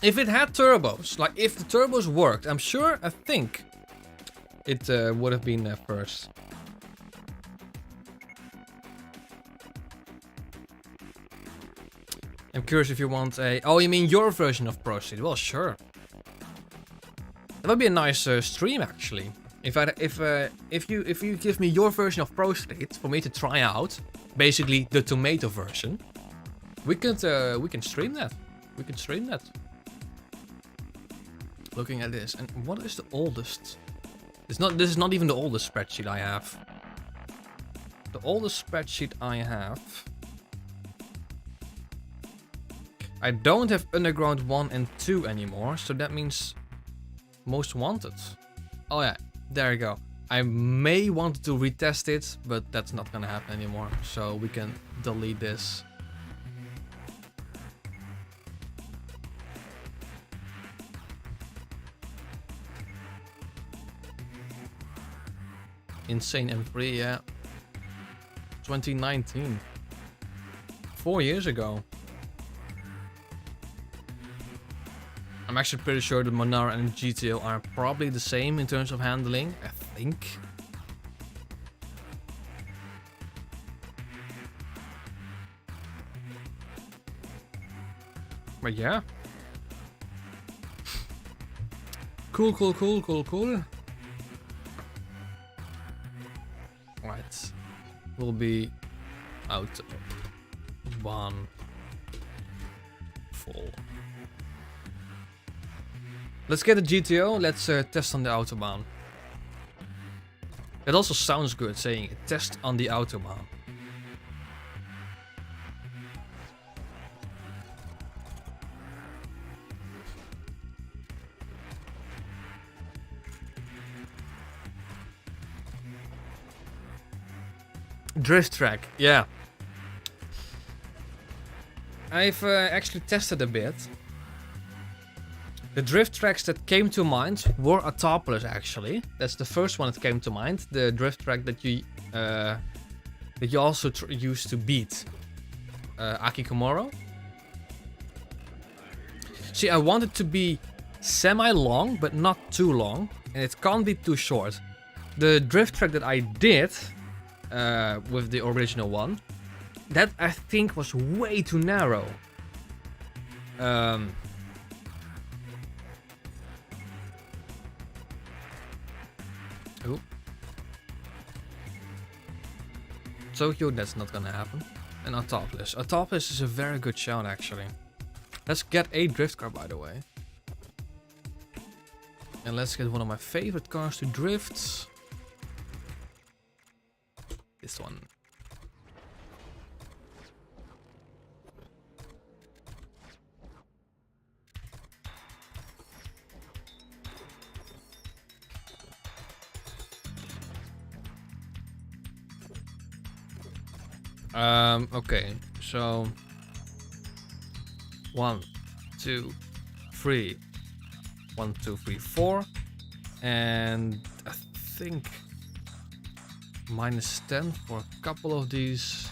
if it had turbos, like if the turbos worked, I think it would have been first. I'm curious if you want a, oh, you mean your version of Pro Street? Well, sure. That would be a nice stream actually. If you give me your version of Pro Street for me to try out. Basically the tomato version. We can stream that. Looking at this, and what is the oldest? This is not even the oldest spreadsheet I have. The oldest spreadsheet I have. I don't have Underground 1 and 2 anymore, so that means Most Wanted. Oh yeah, there you go. I may want to retest it, but that's not gonna happen anymore. So we can delete this. Insane M3, yeah. 2019. 4 years ago. I'm actually pretty sure the Monara and GTO are probably the same in terms of handling, I think. But yeah. Cool. Right. Will be out one full. Let's get a GTO. Let's test on the Autobahn. It also sounds good saying test on the Autobahn. Drift track, yeah. I've actually tested a bit. The drift tracks that came to mind were Autopolis actually. That's the first one that came to mind. The drift track that you also used to beat Aki Komoro. See, I want it to be semi-long, but not too long, and it can't be too short. The drift track that I did with the original one, that I think was way too narrow. Oh. Tokyo, that's not gonna happen. And Autopolis. Autopolis is a very good shout actually. Let's get a drift car by the way. And let's get one of my favorite cars to drift. This one. Okay, so 1, 2, 3, 1, 2, 3, 4, and I think -10 for a couple of these.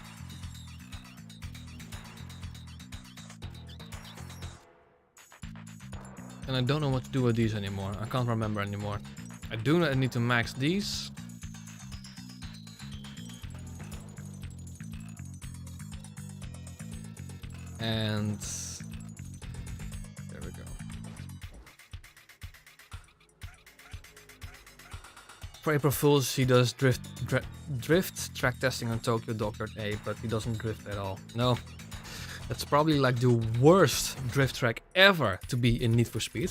And I don't know what to do with these anymore. I can't remember anymore. I do know I need to max these. And there we go. For April Fools, he does drift track testing on Tokyo Dockyard 8, but he doesn't drift at all. No, that's probably like the worst drift track ever to be in Need for Speed.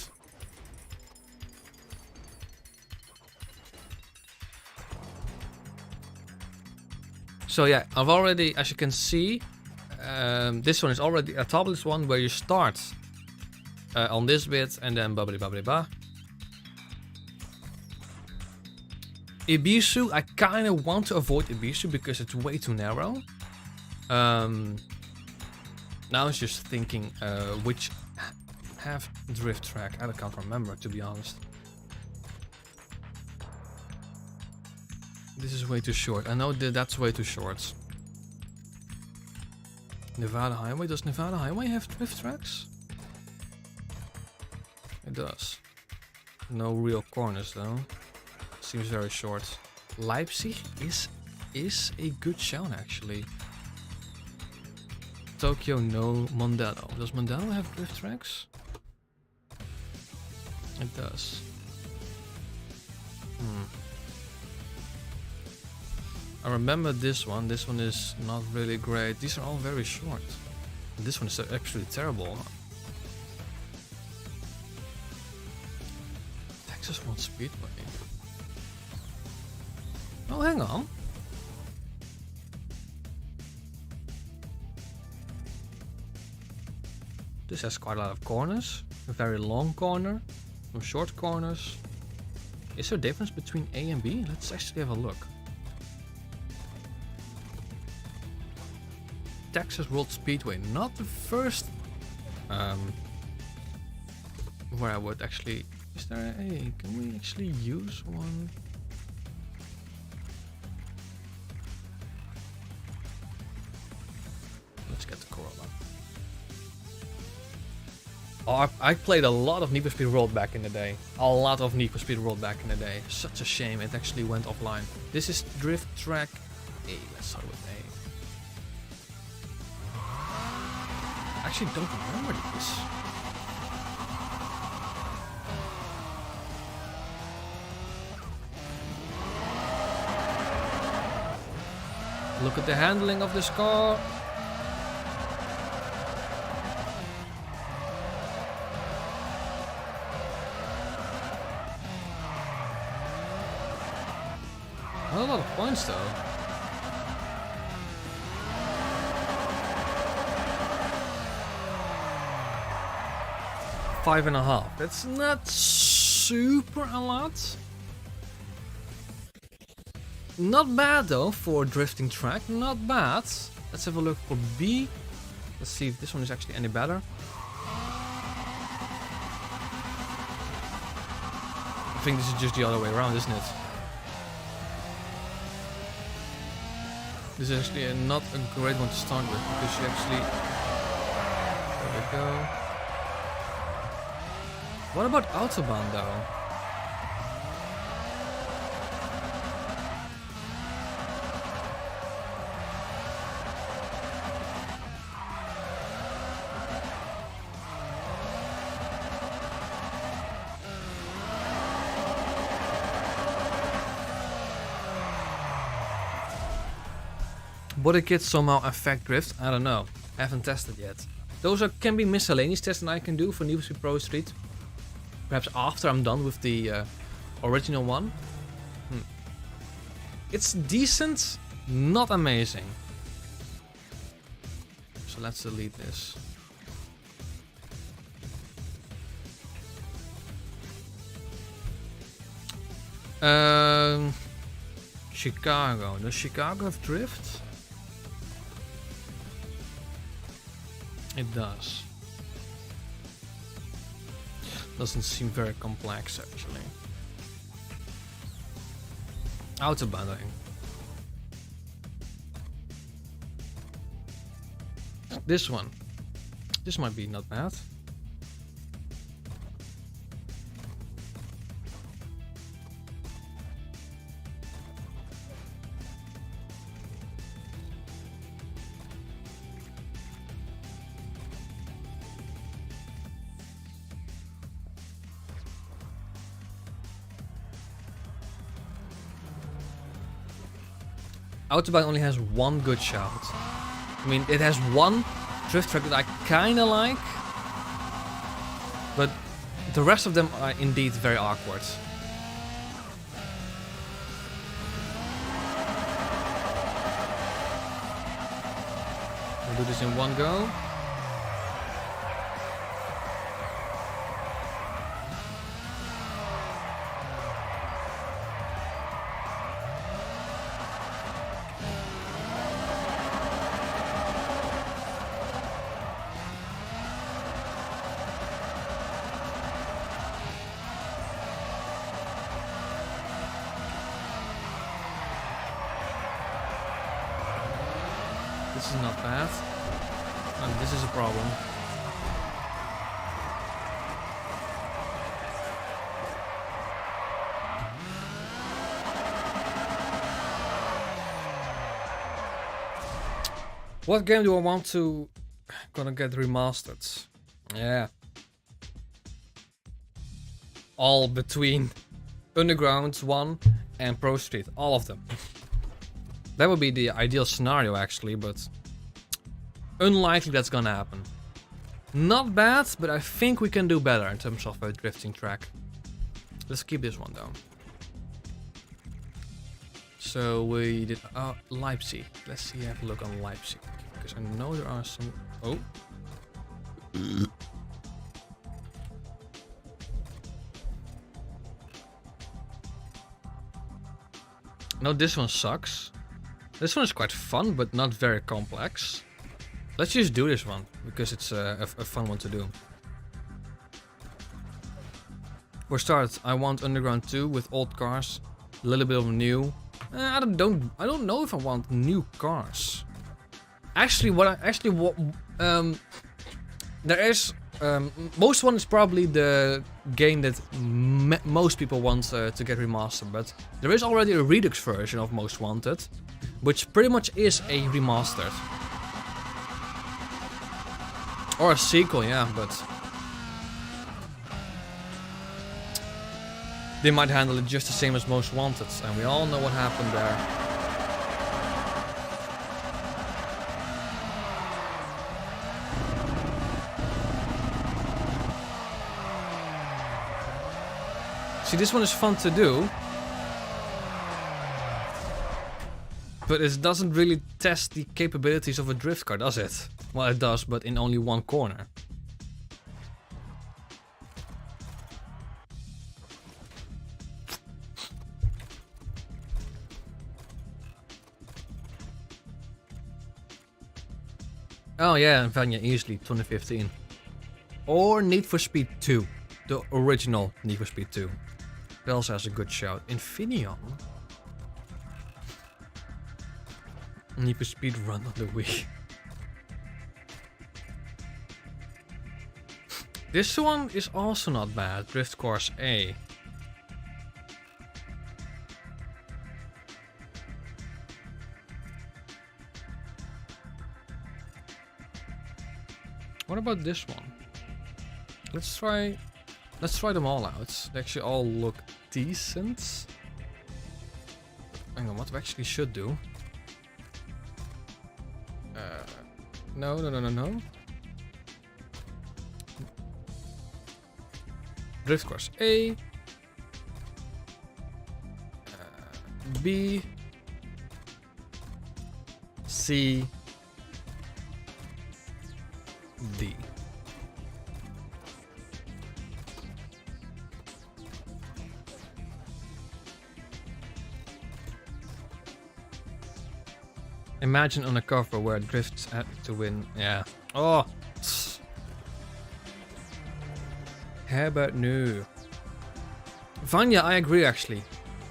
So yeah, I've already, as you can see, this one is already a Autopolis one where you start on this bit and then bubbly blah. Ibisu, I kind of want to avoid Ibisu because it's way too narrow. Now it's just thinking which have drift track. I can't remember, to be honest. This is way too short. I know that's way too short. Nevada Highway. Does Nevada Highway have drift tracks? It does. No real corners though. Seems very short. Leipzig is a good shout actually. Tokyo, no. Mondello. Does Mondello have drift tracks? It does. I remember this one. This one is not really great. These are all very short. This one is actually terrible. Texas World Speedway. Oh, hang on. This has quite a lot of corners. A very long corner. Some short corners. Is there a difference between A and B? Let's actually have a look. Texas World Speedway, not the first where I would actually... Is there a... Can we actually use one? Let's get the Corolla. Oh, I played a lot of Need for Speed World back in the day. A lot of Need for Speed World back in the day. Such a shame it actually went offline. This is Drift Track A. Let's start with A. I actually don't remember this. Look at the handling of this car. Not a lot of points though. Five and a half. That's not super a lot. Not bad though for a drifting track. Not bad. Let's have a look for B. Let's see if this one is actually any better. I think this is just the other way around, isn't it? This is actually not a great one to start with because you actually... There we go. What about Autobahn though? Would a kit somehow affect drift? I don't know. I haven't tested yet. Those can be miscellaneous tests that I can do for Need for Speed Pro Street. Perhaps after I'm done with the original one. It's decent, not amazing. So let's delete this. Chicago. Does Chicago have drift? It does. Doesn't seem very complex actually. Autobahn. This one. This might be not bad. Autobahn only has one good shout. I mean, it has one drift track that I kinda like, but the rest of them are indeed very awkward. We'll do this in one go. This is not bad. And this is a problem. What game do I want to gonna get remastered? Yeah. All between Underground 1 and Pro Street. All of them. That would be the ideal scenario actually, but unlikely that's gonna happen. Not bad, but I think we can do better in terms of a drifting track. Let's keep this one though. So we did Leipzig. Let's see, have a look on Leipzig. Because I know there are some... Oh. No, this one sucks. This one is quite fun, but not very complex. Let's just do this one, because it's a fun one to do. For start, I want Underground 2 with old cars, a little bit of new. I don't know if I want new cars. Actually, there is Most Wanted is probably the game that most people want to get remastered, but there is already a Redux version of Most Wanted, which pretty much is a remastered. Or a sequel, yeah, but they might handle it just the same as Most Wanted, and we all know what happened there. See, this one is fun to do, but it doesn't really test the capabilities of a drift car, does it? Well, it does, but in only one corner. Oh yeah, Vanya, easily 2015. Or Need for Speed 2, the original Need for Speed 2. That also has a good shout. Infineon? Need for Speed Run on the Wii. This one is also not bad, Drift Course A. What about this one? Let's try them all out. They actually all look decent. Hang on, what we actually should do? No. Drift Course A, B, C, D. Imagine on a cover where drifts had to win. Yeah. Oh. How about new? Vanya, I agree actually.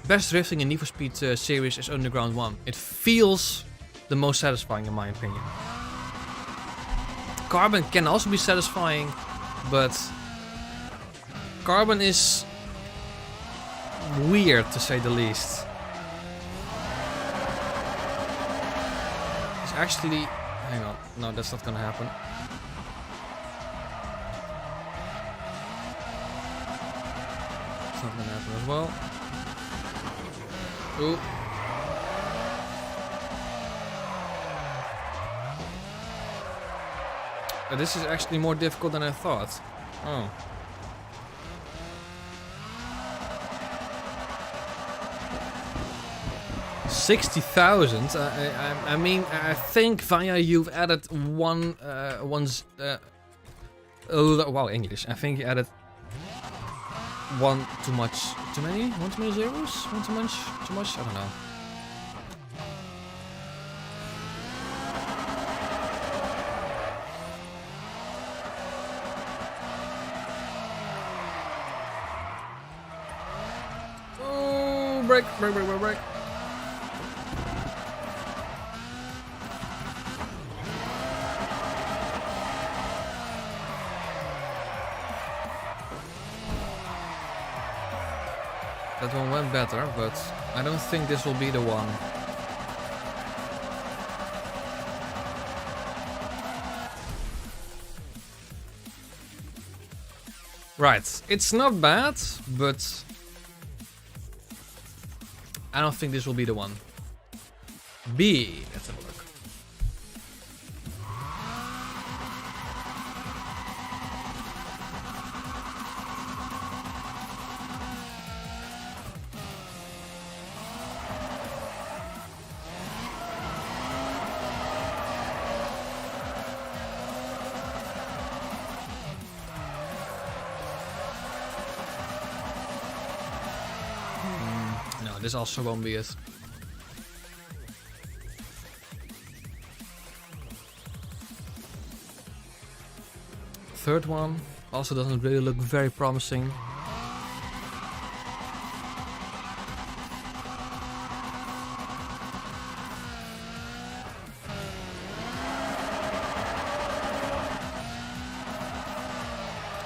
Best drifting in Need for Speed series is Underground 1. It feels the most satisfying in my opinion. Carbon can also be satisfying, but Carbon is weird to say the least. It's actually... Hang on, no, that's not gonna happen. It's not gonna happen as well. Ooh. This is actually more difficult than I thought. Oh. $60,000. I mean, I think Vanya, you've added one. Wow, English. I think you added one too much. Too many? One too many zeros? One too much? Too much? I don't know. Break. That one went better, but I don't think this will be the one. Right, it's not bad, but I don't think this will be the one. B, let's have a look. This also won't be it. Third one also doesn't really look very promising.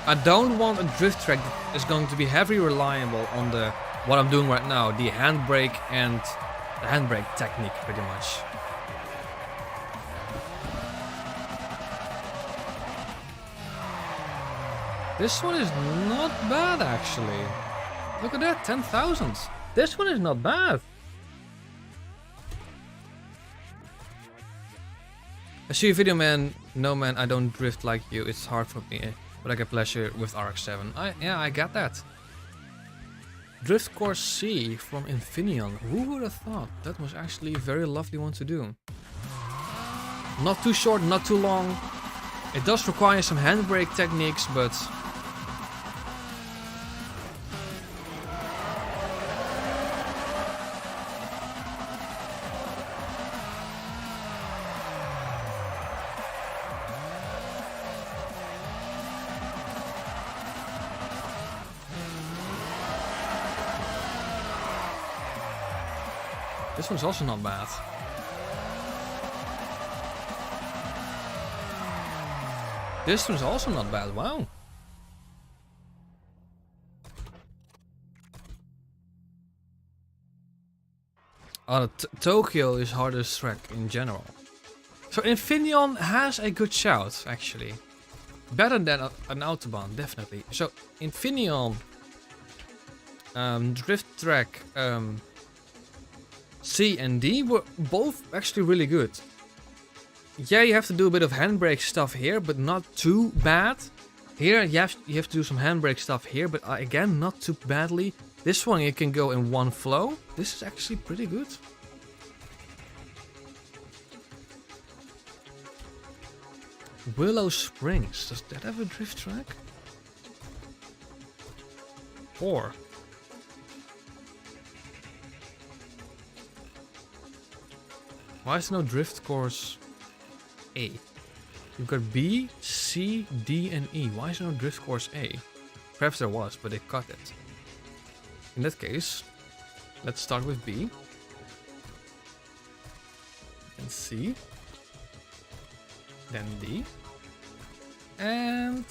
I don't want a drift track that is going to be heavily reliable on what I'm doing right now, the handbrake and the handbrake technique, pretty much. This one is not bad, actually. Look at that, 10,000. This one is not bad. I see a video, man. No, man, I don't drift like you. It's hard for me, but I get pleasure with RX-7. Yeah, I got that. Drift Course C from Infineon. Who would have thought? That was actually a very lovely one to do. Not too short, not too long. It does require some handbrake techniques, but... This one's also not bad. This one's also not bad, wow. Oh, Tokyo is hardest track in general. So Infineon has a good shout, actually. Better than an Autobahn, definitely. So Infineon drift track C and D were both actually really good. Yeah, you have to do a bit of handbrake stuff here, but not too bad. Here you have to do some handbrake stuff here, but again, not too badly. This one you can go in one flow. This is actually pretty good. Willow Springs, does that have a drift track? 4. Why is there no drift course A? You've got B, C, D, and E. Why is there no drift course A? Perhaps there was, but they cut it. In that case, let's start with B. And C. Then D. And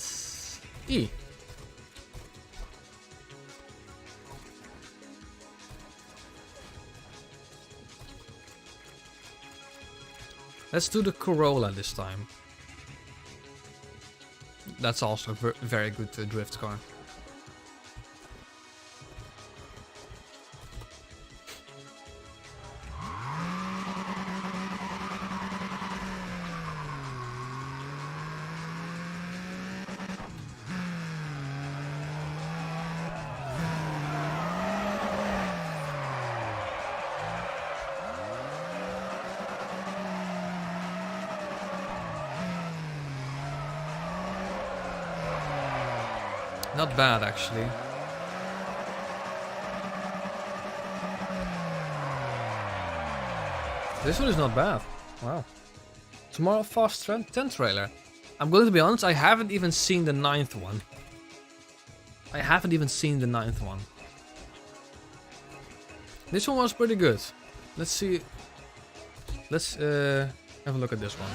E. Let's do the Corolla this time. That's also a very good drift car. Not bad, actually. This one is not bad. Wow. Tomorrow Fast 10 trailer. I'm going to be honest, I haven't even seen the 9th one. I haven't even seen the 9th one. This one was pretty good. Let's see. Let's have a look at this one.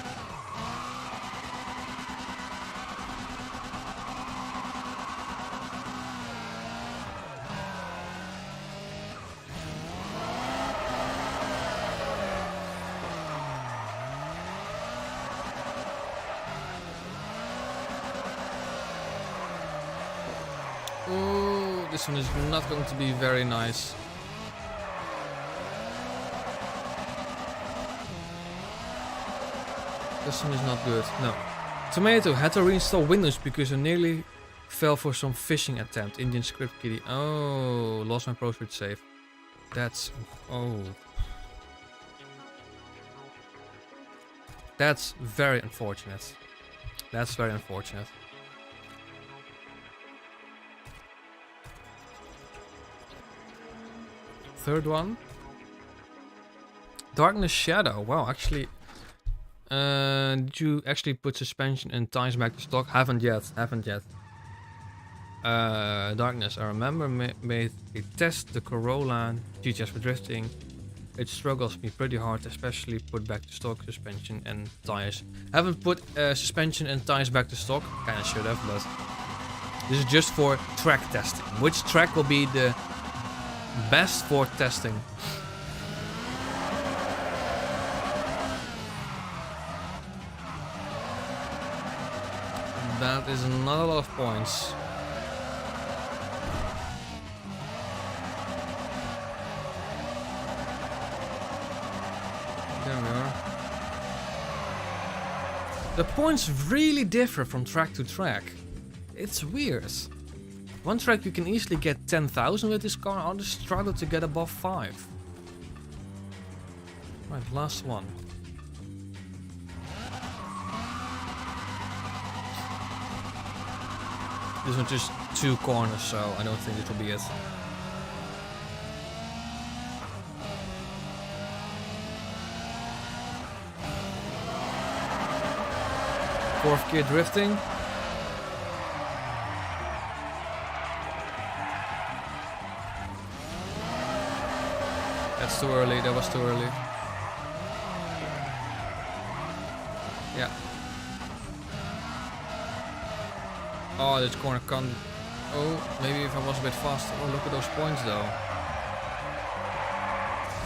Oh, this one is not going to be very nice. This one is not good, no. Tomato had to reinstall Windows because I nearly fell for some phishing attempt. Indian script kiddie. Oh, lost my ProSwitch save. That's... oh. That's very unfortunate. That's very unfortunate. Third one. Darkness Shadow. Wow, actually... Did you actually put suspension and tires back to stock? Haven't yet. Darkness. I remember made a test the Corolla GTS for drifting. It struggles me pretty hard, especially put back to stock suspension and tires. Haven't put suspension and tires back to stock. Kinda should have, but this is just for track testing. Which track will be the best for testing? That is not a lot of points. There we are. The points really differ from track to track. It's weird. One track you can easily get 10,000 with this car, others struggle to get above 5. Right, last one. This one's just 2 corners, so I don't think this will be it. Fourth gear drifting. That's too early, that was too early. Yeah. Oh, this corner can't... Oh, maybe if I was a bit faster. Oh, look at those points though.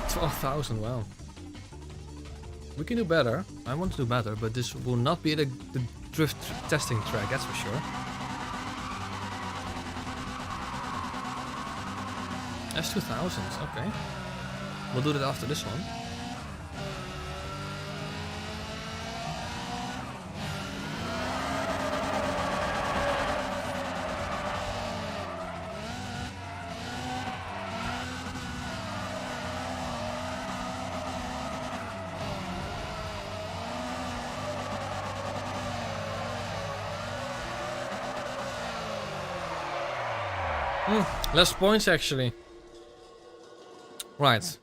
12,000, wow. We can do better. I want to do better, but this will not be the drift testing track, that's for sure. That's 2,000, okay. We'll do that after this one. Less points actually. Right.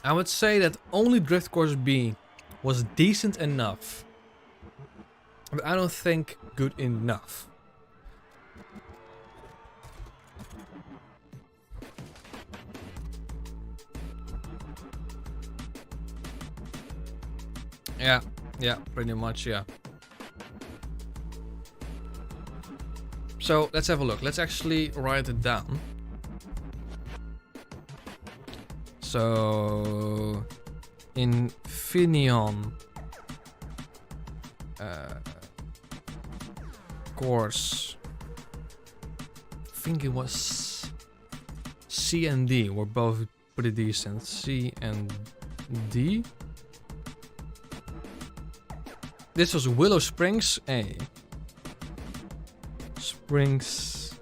I would say that only Drift Course B was decent enough. But I don't think good enough. Yeah, pretty much, yeah. So let's have a look. Let's actually write it down. So Infineon course, I think it was C and D were both pretty decent. C and D. This was Willow Springs A. Springs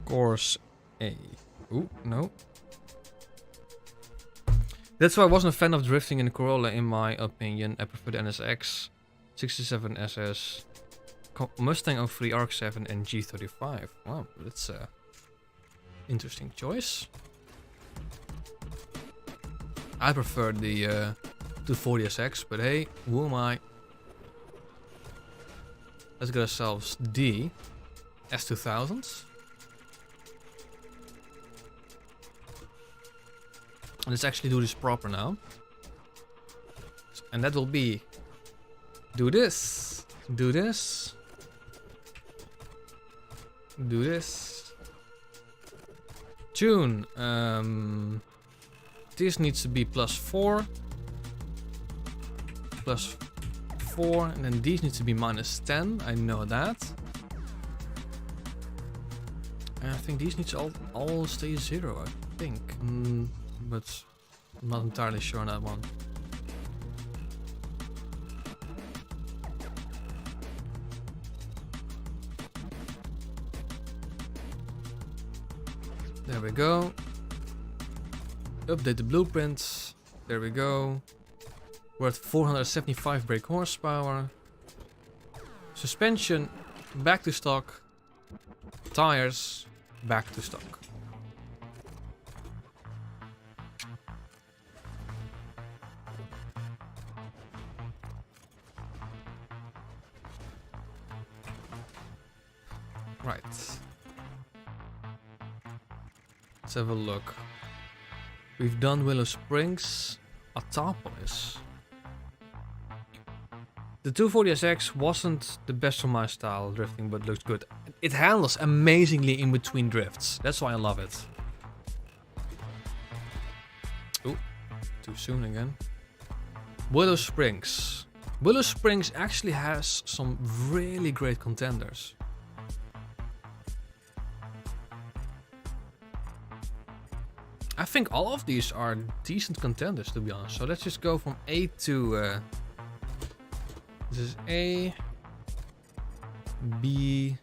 course A. Ooh, no. That's why I wasn't a fan of drifting in the Corolla, in my opinion. I prefer the NSX, 67 SS, Mustang 03 ARC-7 and G35. Wow, that's a interesting choice. I prefer the 240SX, but hey, who am I? Let's get ourselves D S2000s. Let's actually do this proper now. And that will be do this, do this, do this. Tune. This needs to be +4, +4, and then these needs to be -10. I know that. And I think these needs to all stay 0. I think, but I'm not entirely sure on that one. There we go. Update the blueprints. There we go. We're at 475 brake horsepower. Suspension back to stock. tires back to stock. Right. Let's have a look. We've done Willow Springs, Autopolis. The 240SX wasn't the best for my style drifting, but looks good. It handles amazingly in between drifts. That's why I love it. Ooh, too soon again. Willow Springs. Willow Springs actually has some really great contenders. I think all of these are decent contenders, to be honest. So let's just go from A to... this is A, B,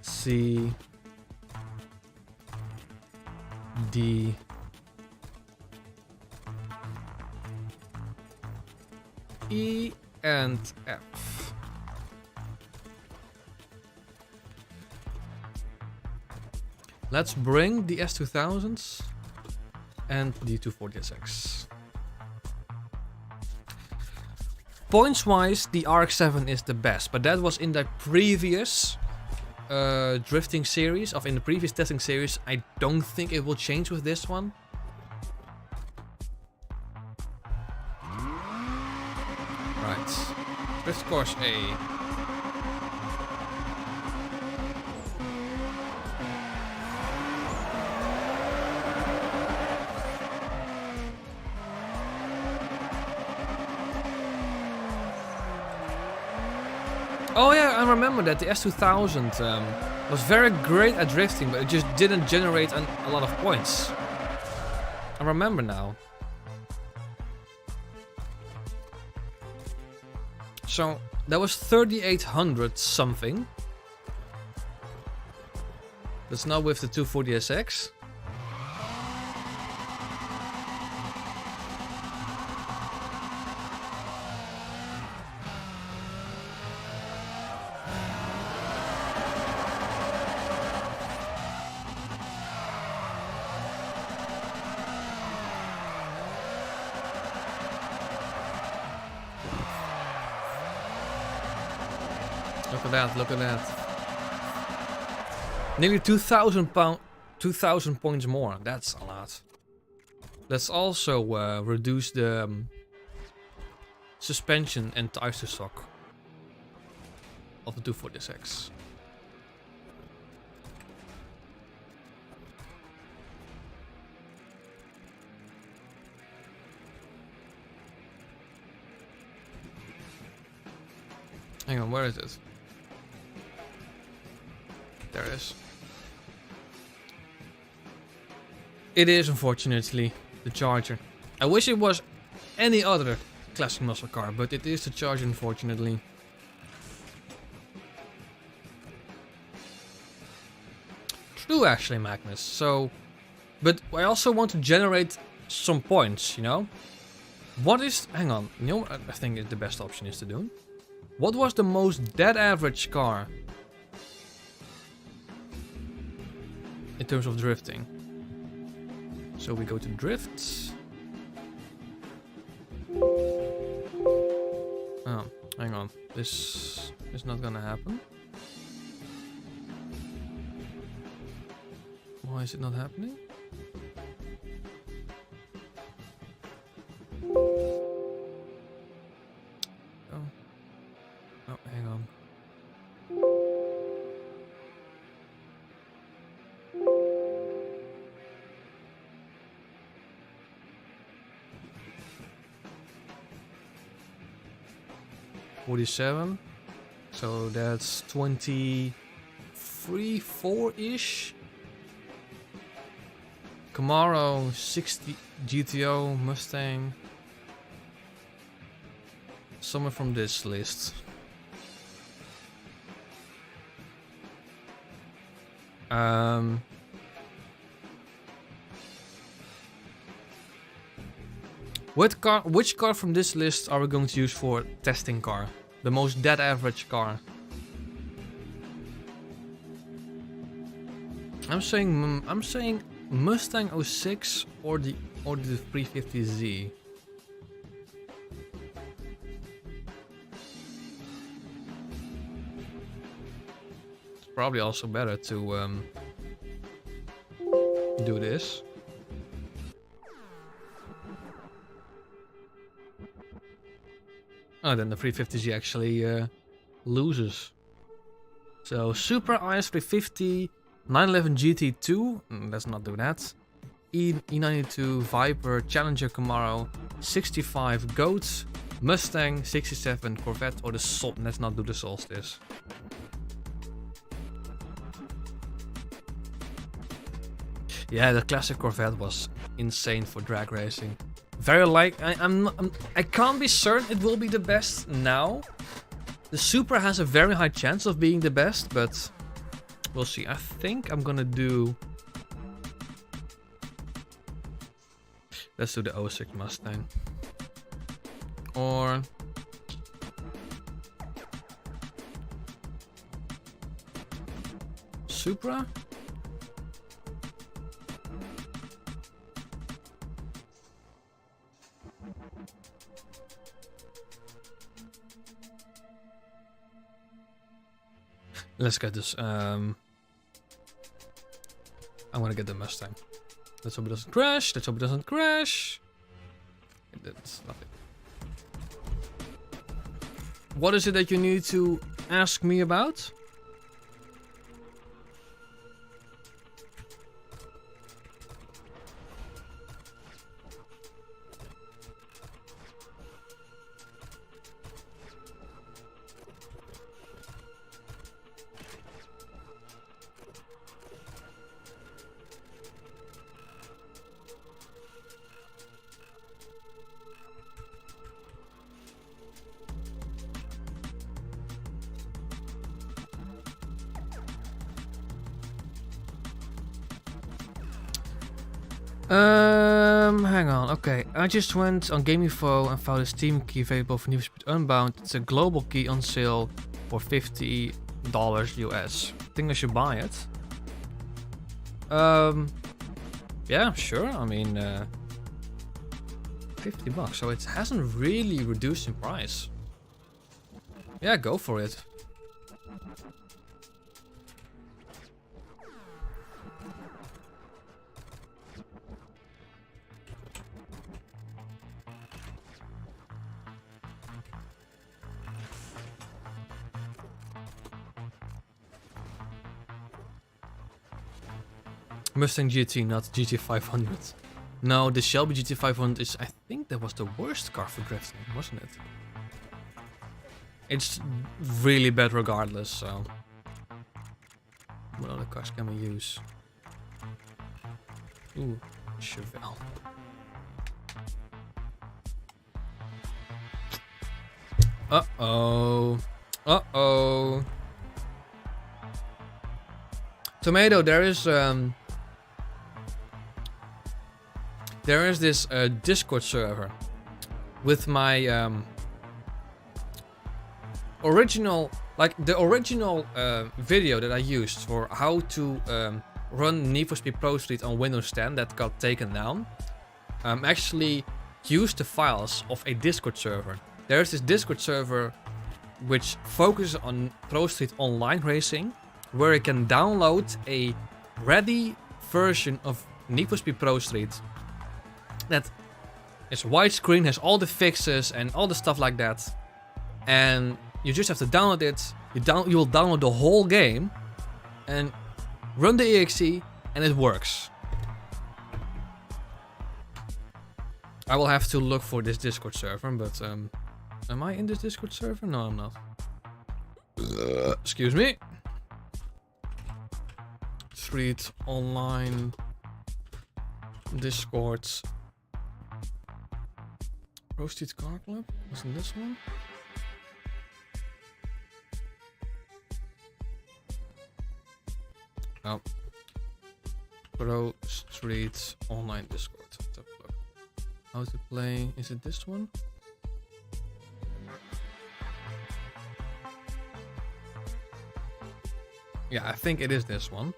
C, D, E, and F. Let's bring the S2000s and the 240SX. Points wise, the RX-7 is the best, but that was in the previous drifting series, in the previous testing series. I don't think it will change with this one. Right, drift course A. Oh yeah, I remember that the S2000 was very great at drifting, but it just didn't generate a lot of points. I remember now. So that was 3800 something. That's now with the 240SX. Look at that, look at that. Nearly 2,000 points more. That's a lot. Let's also reduce the suspension and tires to stock of the 240SX. Hang on, where is it? There it is. It is, unfortunately, the Charger. I wish it was any other classic muscle car, but it is the Charger, unfortunately. True, actually, Magnus. So, but I also want to generate some points, you know? What is... Hang on. You know what I think the best option is to do? What was the most dead average car in terms of drifting? So we go to drifts. Oh, hang on. This is not gonna happen. Why is it not happening? Oh, hang on. $47. So that's 23, 4-ish. Camaro, 60 GTO, Mustang. Somewhere from this list. Which car from this list are we going to use for testing car? The most dead average car. I'm saying Mustang 06 or the 350Z. It's probably also better to do this. Oh, then the 350Z actually loses. So Supra IS 350, 911 GT2, let's not do that. E92 Viper, Challenger Camaro, 65 Goats, Mustang, 67 Corvette, or the Sol. Let's not do the Solstice. Yeah, the classic Corvette was insane for drag racing. Very I can't be certain it will be the best now. The Supra has a very high chance of being the best, but we'll see. I think I'm gonna do... Let's do the 06 Mustang. Or... Supra? Let's get this. I'm gonna get the Mustang. Let's hope it doesn't crash. Let's hope it doesn't crash. That's nothing. What is it that you need to ask me about? Hang on. Okay, I just went on GameInfo and found a Steam key available for Need for Speed Unbound. It's a global key on sale for $50 US. I think I should buy it. Yeah, sure. I mean, $50, so it hasn't really reduced in price. Yeah, go for it. Mustang GT, not GT500. No, the Shelby GT500 is, I think that was the worst car for drifting, wasn't it? It's really bad regardless, so... What other cars can we use? Ooh, Chevelle. Uh-oh. Uh-oh. Tomato, there is this Discord server with my original, like the original video that I used for how to run Need for Speed Pro Street on Windows 10 that got taken down. Actually used the files of a Discord server. There's this Discord server which focuses on Pro Street Online racing, where you can download a ready version of Need for Speed Pro Street that is widescreen, has all the fixes and all the stuff like that, and you just have to download it. You will download the whole game and run the exe, and it works. I will have to look for this Discord server, but am I in this Discord server? No, I'm not. Excuse me. Street Online Discord. Pro Street Car Club? Wasn't this one? Oh. Pro Street Online Discord. Let's have a look. How to play? Is it this one? Yeah, I think it is this one.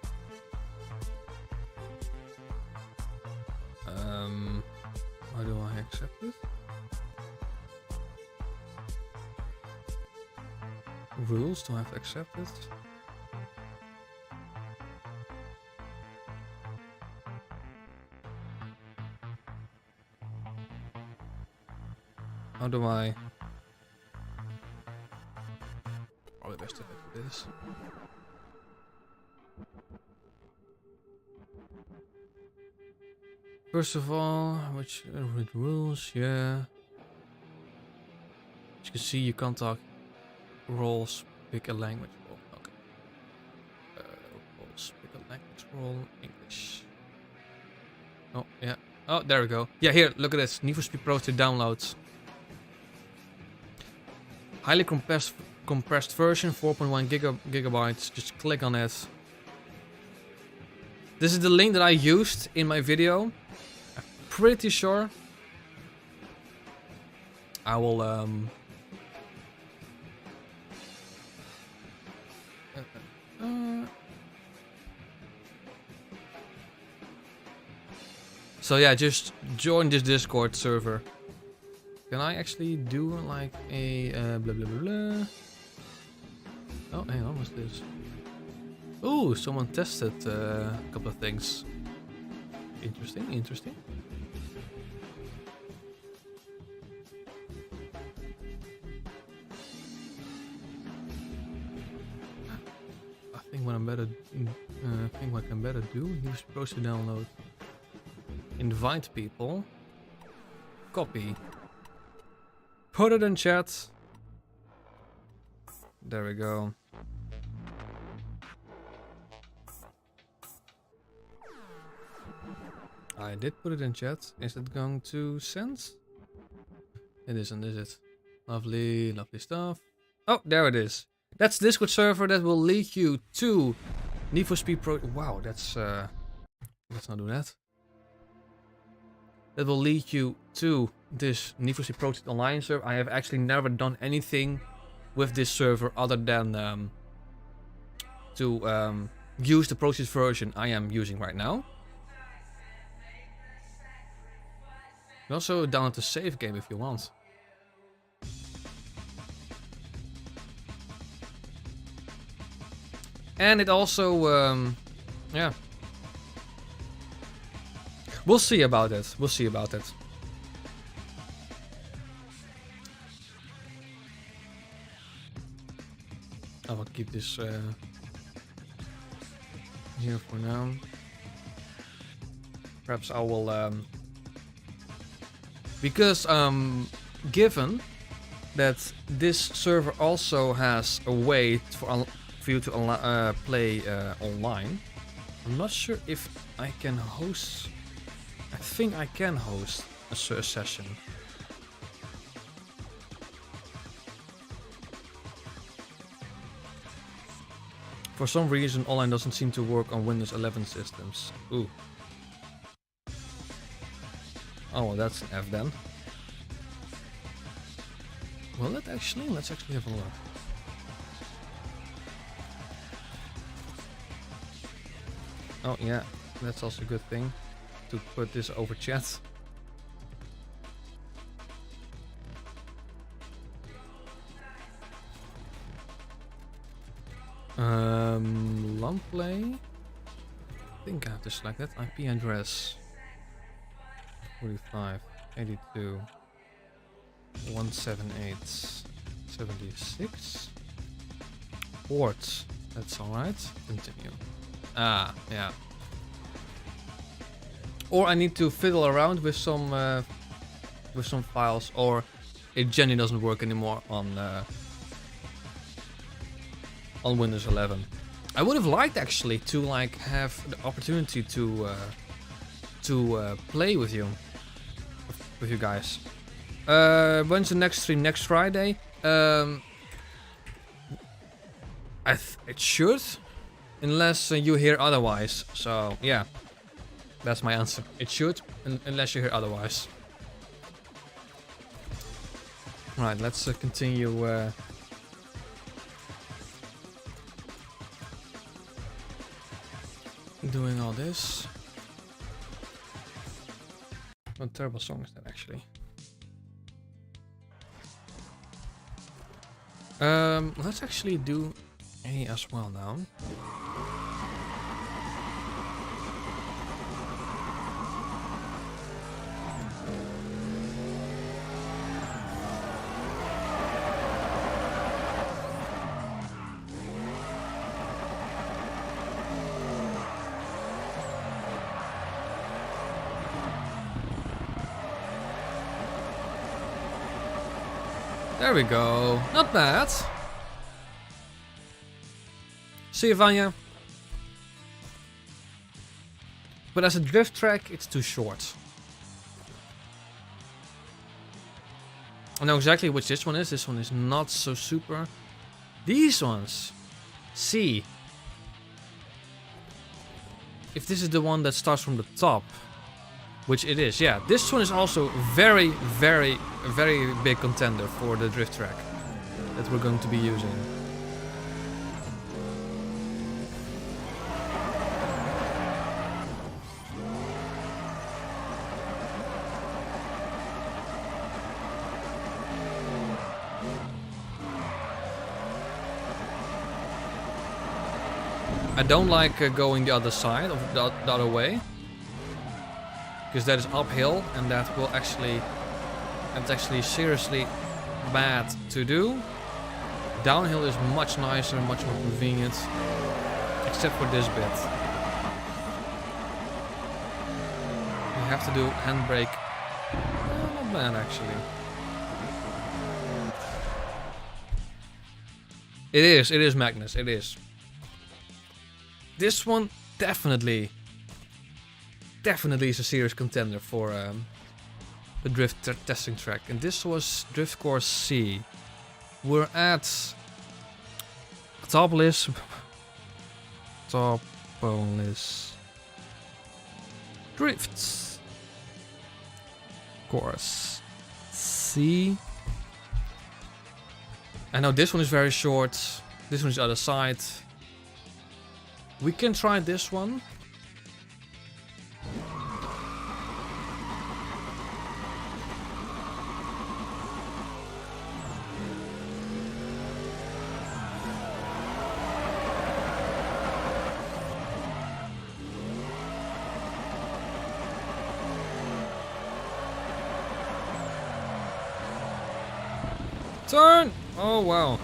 How do I accept it? Rules, do I have to accept it? How do I... Probably best to do this. First of all, which read rules, yeah. As you can see, you can't talk roles, pick a language role. Okay. Roles, pick a language role, English. Oh, yeah. Oh, there we go. Yeah, here, look at this. Need for Speed Pro to download. Highly compressed version, 4.1 gigabytes. Just click on it. This is the link that I used in my video. I'm pretty sure I will so yeah, just join this Discord server. Can I actually do like a blah blah blah blah? Oh, hang on, what's this? Ooh, someone tested a couple of things. Interesting, interesting. I think what I'm better, I think what I can better do. He was supposed to download. Invite people. Copy. Put it in chat. There we go. I did put it in chat. Is it going to send? It isn't, is it? Lovely, lovely stuff. Oh, there it is. That's Discord server that will lead you to Need for Speed Pro. Wow, that's let's not do that. That will lead you to this Need for Speed Pro Online server. I have actually never done anything with this server other than to use the process version I am using right now. You can also download the save game if you want. And it also, yeah. We'll see about it. We'll see about it. I will keep this here for now. Perhaps I will, because given that this server also has a way for you to play online, I'm not sure if I can host. I think I can host a session. For some reason, online doesn't seem to work on Windows 11 systems. Ooh. Oh, well, that's an F then. Well, let's actually have a look. Oh yeah, that's also a good thing to put this over chat. LAN play. I think I have to select that IP address. 45, 82, 178, 76. Port. That's alright. Continue. Ah, yeah. Or I need to fiddle around with some files, or it generally doesn't work anymore on Windows 11. I would have liked actually to like have the opportunity to play with you guys. When's the next stream? Next Friday? It should. Unless you hear otherwise. So, yeah. That's my answer. It should, unless you hear otherwise. Right, let's continue. doing all this. What a terrible song is that actually? Let's actually do A as well now. There we go. Not bad. See you, Vanya. But as a drift track, it's too short. I know exactly which this one is. This one is not so super. These ones. See. If this is the one that starts from the top. Which it is, yeah. This one is also very, very, very big contender for the drift track that we're going to be using. I don't like going the other side, of the other way. Because that is uphill and that will actually, it's actually seriously bad to do. Downhill is much nicer, much more convenient, except for this bit. You have to do handbrake. Not bad actually. It is Magnus, it is. This one definitely is a serious contender for the drift testing track. And this was Drift Course C. We're at Topless Drifts Course C. I know this one is very short. This one is the other side. We can try this one. Turn! Oh wow.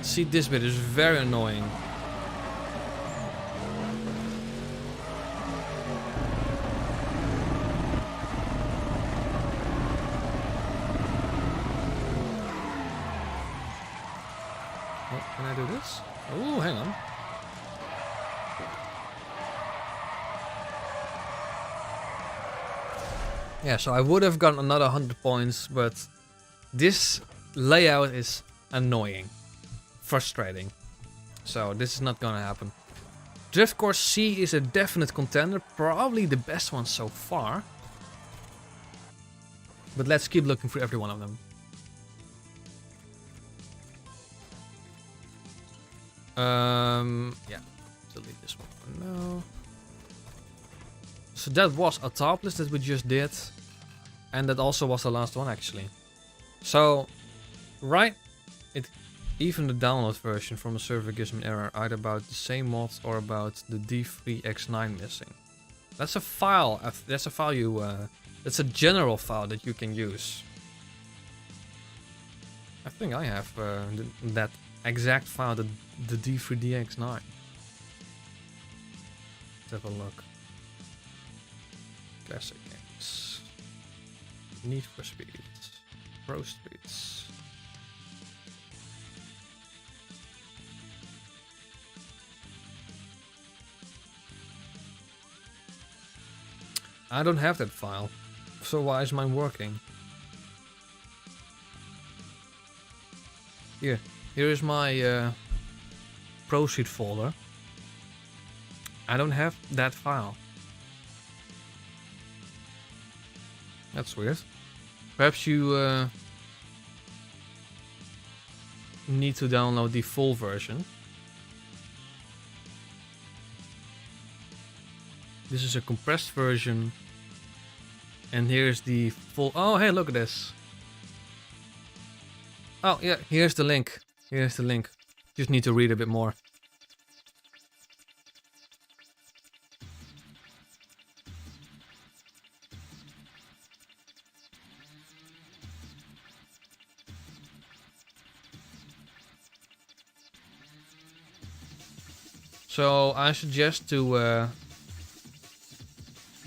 See, this bit is very annoying. Oh, can I do this? Oh, hang on. Yeah, so I would have gotten another 100 points, but this layout is annoying. Frustrating. So this is not gonna happen. Drift Course C is a definite contender, probably the best one so far. But let's keep looking for every one of them. Yeah, delete this one for now. So that was a top list that we just did. And that also was the last one actually. So, right, even the download version from the server gives me an error either about the same mod or about the D3X9 missing. That's a file, that's a file you, that's a general file that you can use. I think I have that exact file, the D3DX9. Let's have a look. Classic games. Need for Speed. Pro Streets. I don't have that file. So why is mine working? Here is my Pro Street folder. I don't have that file. That's weird. Perhaps you need to download the full version. This is a compressed version. And here's the full... Oh, hey, look at this. Oh, yeah, here's the link. Here's the link. Just need to read a bit more. So I suggest to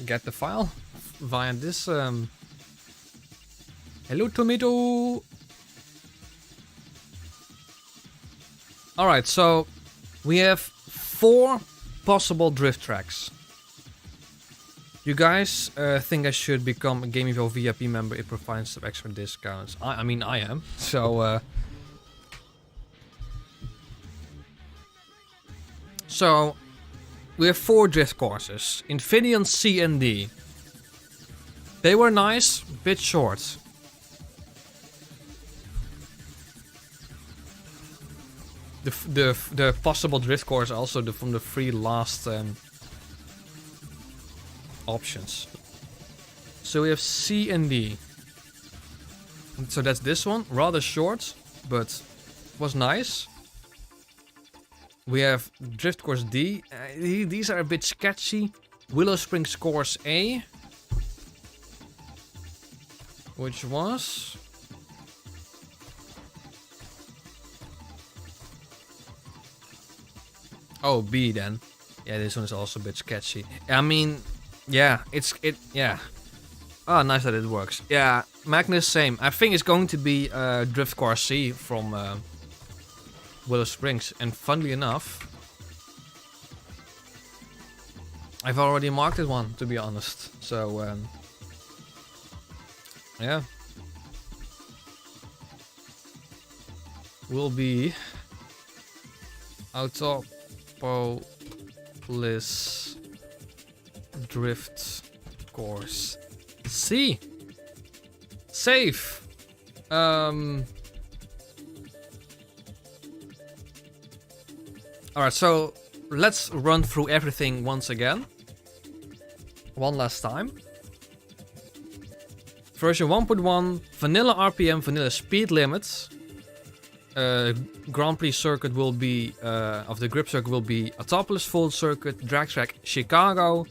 get the file via this. Hello, tomato. All right, so we have 4 possible drift tracks. You guys think I should become a GameEvo VIP member? It provides some extra discounts. I mean, I am. So. So, we have 4 drift courses. Infineon C and D. They were nice, bit short. The possible drift course also from the 3 last options. So we have C and D. So that's this one, rather short, but was nice. We have Drift Course D. These are a bit sketchy. Willow Springs Course A. Which was... Oh, B then. Yeah, this one is also a bit sketchy. I mean, yeah, yeah. Oh, nice that it works. Yeah, Magnus, same. I think it's going to be Drift Course C from... Willow Springs, and funnily enough, I've already marked it one, to be honest. So, yeah, will be Autopolis Drift Course C. Save. Alright, so let's run through everything once again. One last time. Version 1.1, vanilla RPM, vanilla speed limits. Grand Prix circuit will be, of the grip circuit will be Autopolis full circuit, drag track Chicago,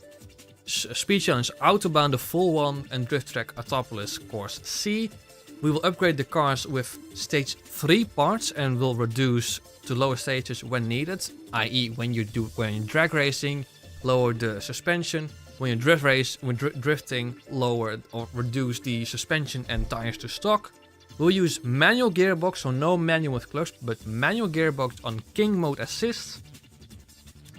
speed challenge Autobahn the full one, and drift track Autopolis course C. We will upgrade the cars with stage 3 parts and will reduce to lower stages when needed, i.e. when you're drag racing, lower the suspension. When you drifting, lower or reduce the suspension and tires to stock. We'll use manual gearbox, so no manual with clutch, but manual gearbox on King Mode Assist.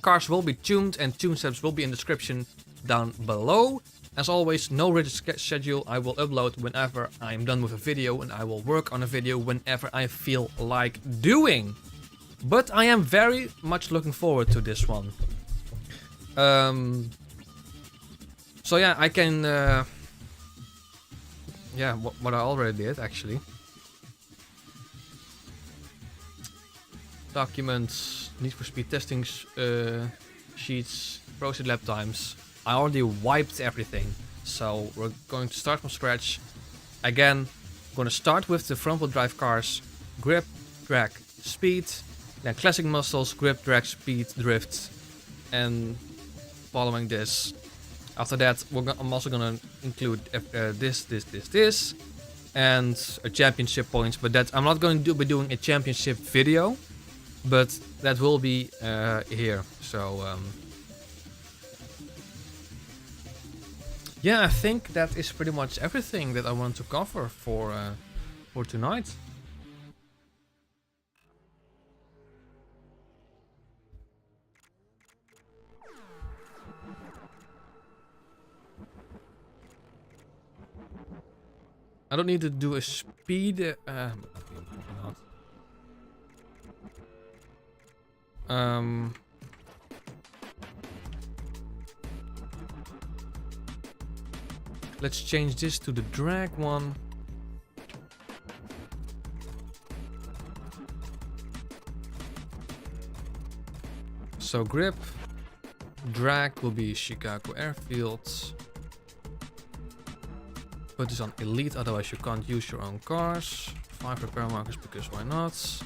Cars will be tuned and tune steps will be in the description down below. As always, no rigid schedule. I will upload whenever I'm done with a video, and I will work on a video whenever I feel like doing. But I am very much looking forward to this one. So yeah, I can... yeah, what I already did, actually. Documents, Need for Speed testing sheets, process lap times. I already wiped everything. So we're going to start from scratch. Again, I'm going to start with the front wheel drive cars. Grip, drag, speed. Then classic muscles, grip, drag, speed, drift. And following this. After that, I'm also gonna include this, and a championship points. But that I'm not going to be doing a championship video, but that will be here. So yeah, I think that is pretty much everything that I want to cover for tonight. I don't need to do a speed. Let's change this to the drag one. So grip, drag will be Chicago Airfields. Put this on elite, otherwise you can't use your own cars. 5 repair markers because why not?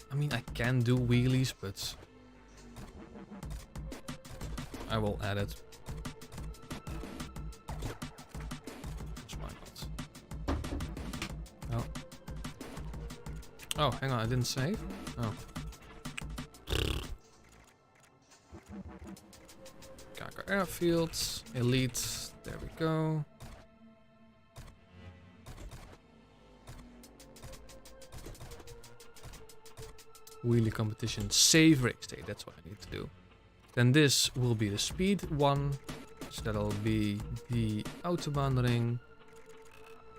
I mean, I can do wheelies, but I will add it. Why not? Oh. Oh, hang on, I didn't save? Oh. Chicago Airfields, elite, there we go. Wheelie competition, save race day, that's what I need to do. Then this will be the speed one, so that'll be the Autobahn ring,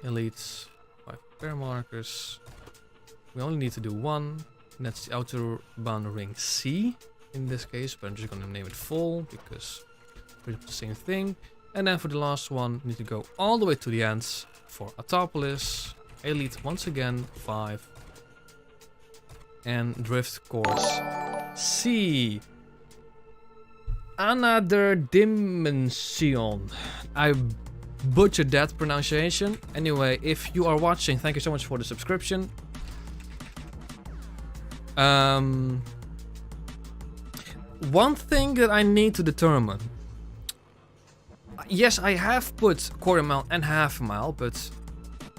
elites, 5 repair markers. We only need to do one, and that's the Autobahn ring C in this case, but I'm just gonna name it full because pretty much the same thing. And then for the last one, we need to go all the way to the ends for Autopolis, elite once again, 5. And drift course C. Another dimension. I butchered that pronunciation. Anyway, if you are watching, thank you so much for the subscription. One thing that I need to determine. Yes, I have put quarter mile and half mile, but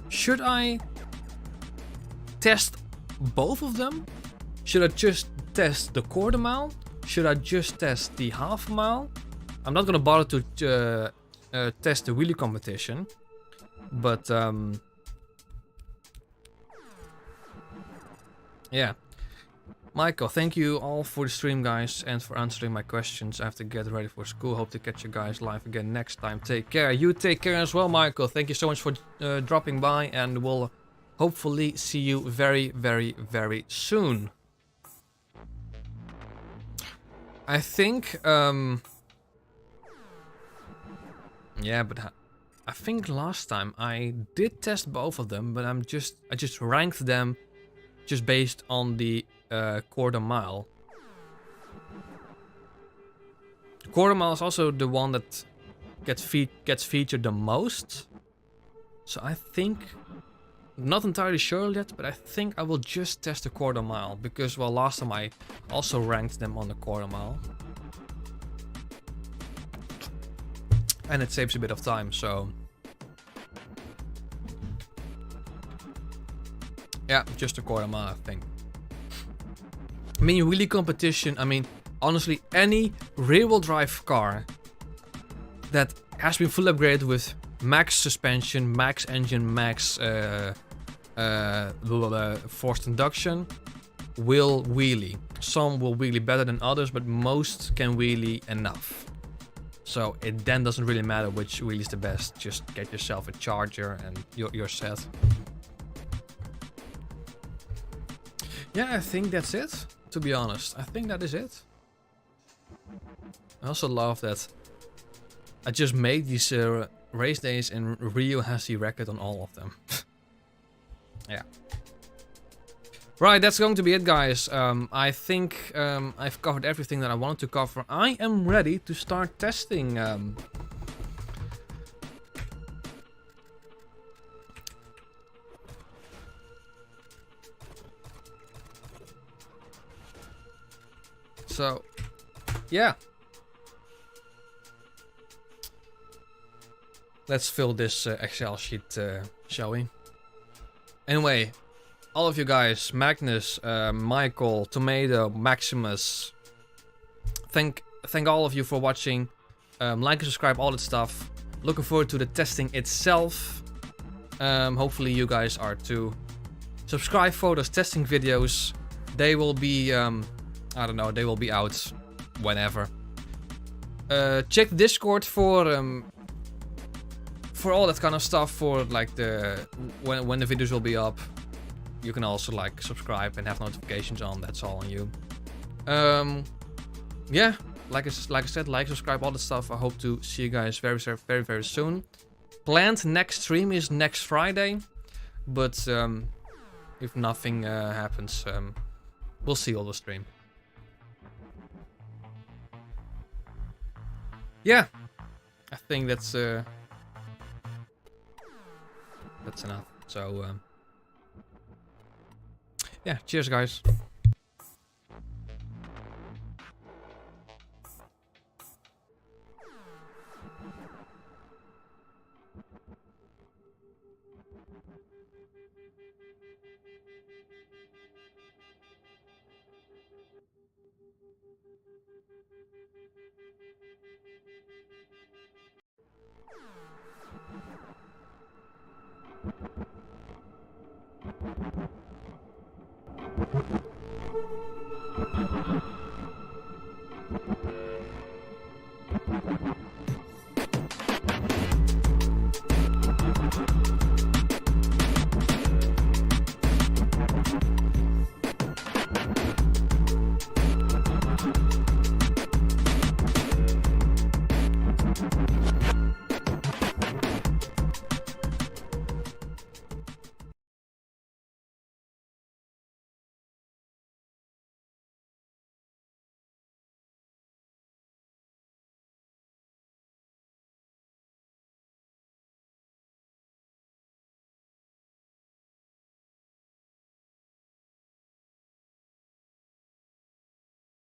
should I test both of them? Should I just test the quarter mile? Should I just test the half mile? I'm not gonna bother to test the wheelie competition, but yeah. Michael, thank you all for the stream, guys, and for answering my questions. I have to get ready for school. Hope to catch you guys live again next time. Take care. You take care as well, Michael. Thank you so much for dropping by, and we'll hopefully see you very, very, very soon. I think, yeah, but I think last time I did test both of them, but I just ranked them just based on the quarter mile. Quarter mile is also the one that gets featured the most. So I think, not entirely sure yet, but I think I will just test the quarter mile because, well, last time I also ranked them on the quarter mile. And it saves a bit of time, so yeah, just a quarter mile, I think. I mean, wheelie competition, I mean, honestly, any rear-wheel drive car that has been fully upgraded with max suspension, max engine, max forced induction will wheelie. Some will wheelie better than others, but most can wheelie enough. So it then doesn't really matter which wheelie is the best. Just get yourself a charger and you're set. Yeah, I think that's it, to be honest. I think that is it. I also love that I just made these race days and Rio has the record on all of them. Yeah. Right, that's going to be it, guys. I think I've covered everything that I wanted to cover. I am ready to start testing. So, yeah. Let's fill this Excel sheet, shall we? Anyway, all of you guys, Magnus, Michael, Tomato, Maximus, thank all of you for watching. Like and subscribe, all that stuff. Looking forward to the testing itself. Hopefully you guys are too. Subscribe for those testing videos. They will be, I don't know, they will be out whenever. Check Discord for all that kind of stuff, for like the when the videos will be up. You can also like subscribe and have notifications on. That's all on you. Yeah, like I said, like, subscribe, all that stuff. I hope to see you guys very, very, very soon. Planned next stream is next Friday, but if nothing happens, We'll see all the stream. Yeah, I think that's enough. So yeah, cheers guys.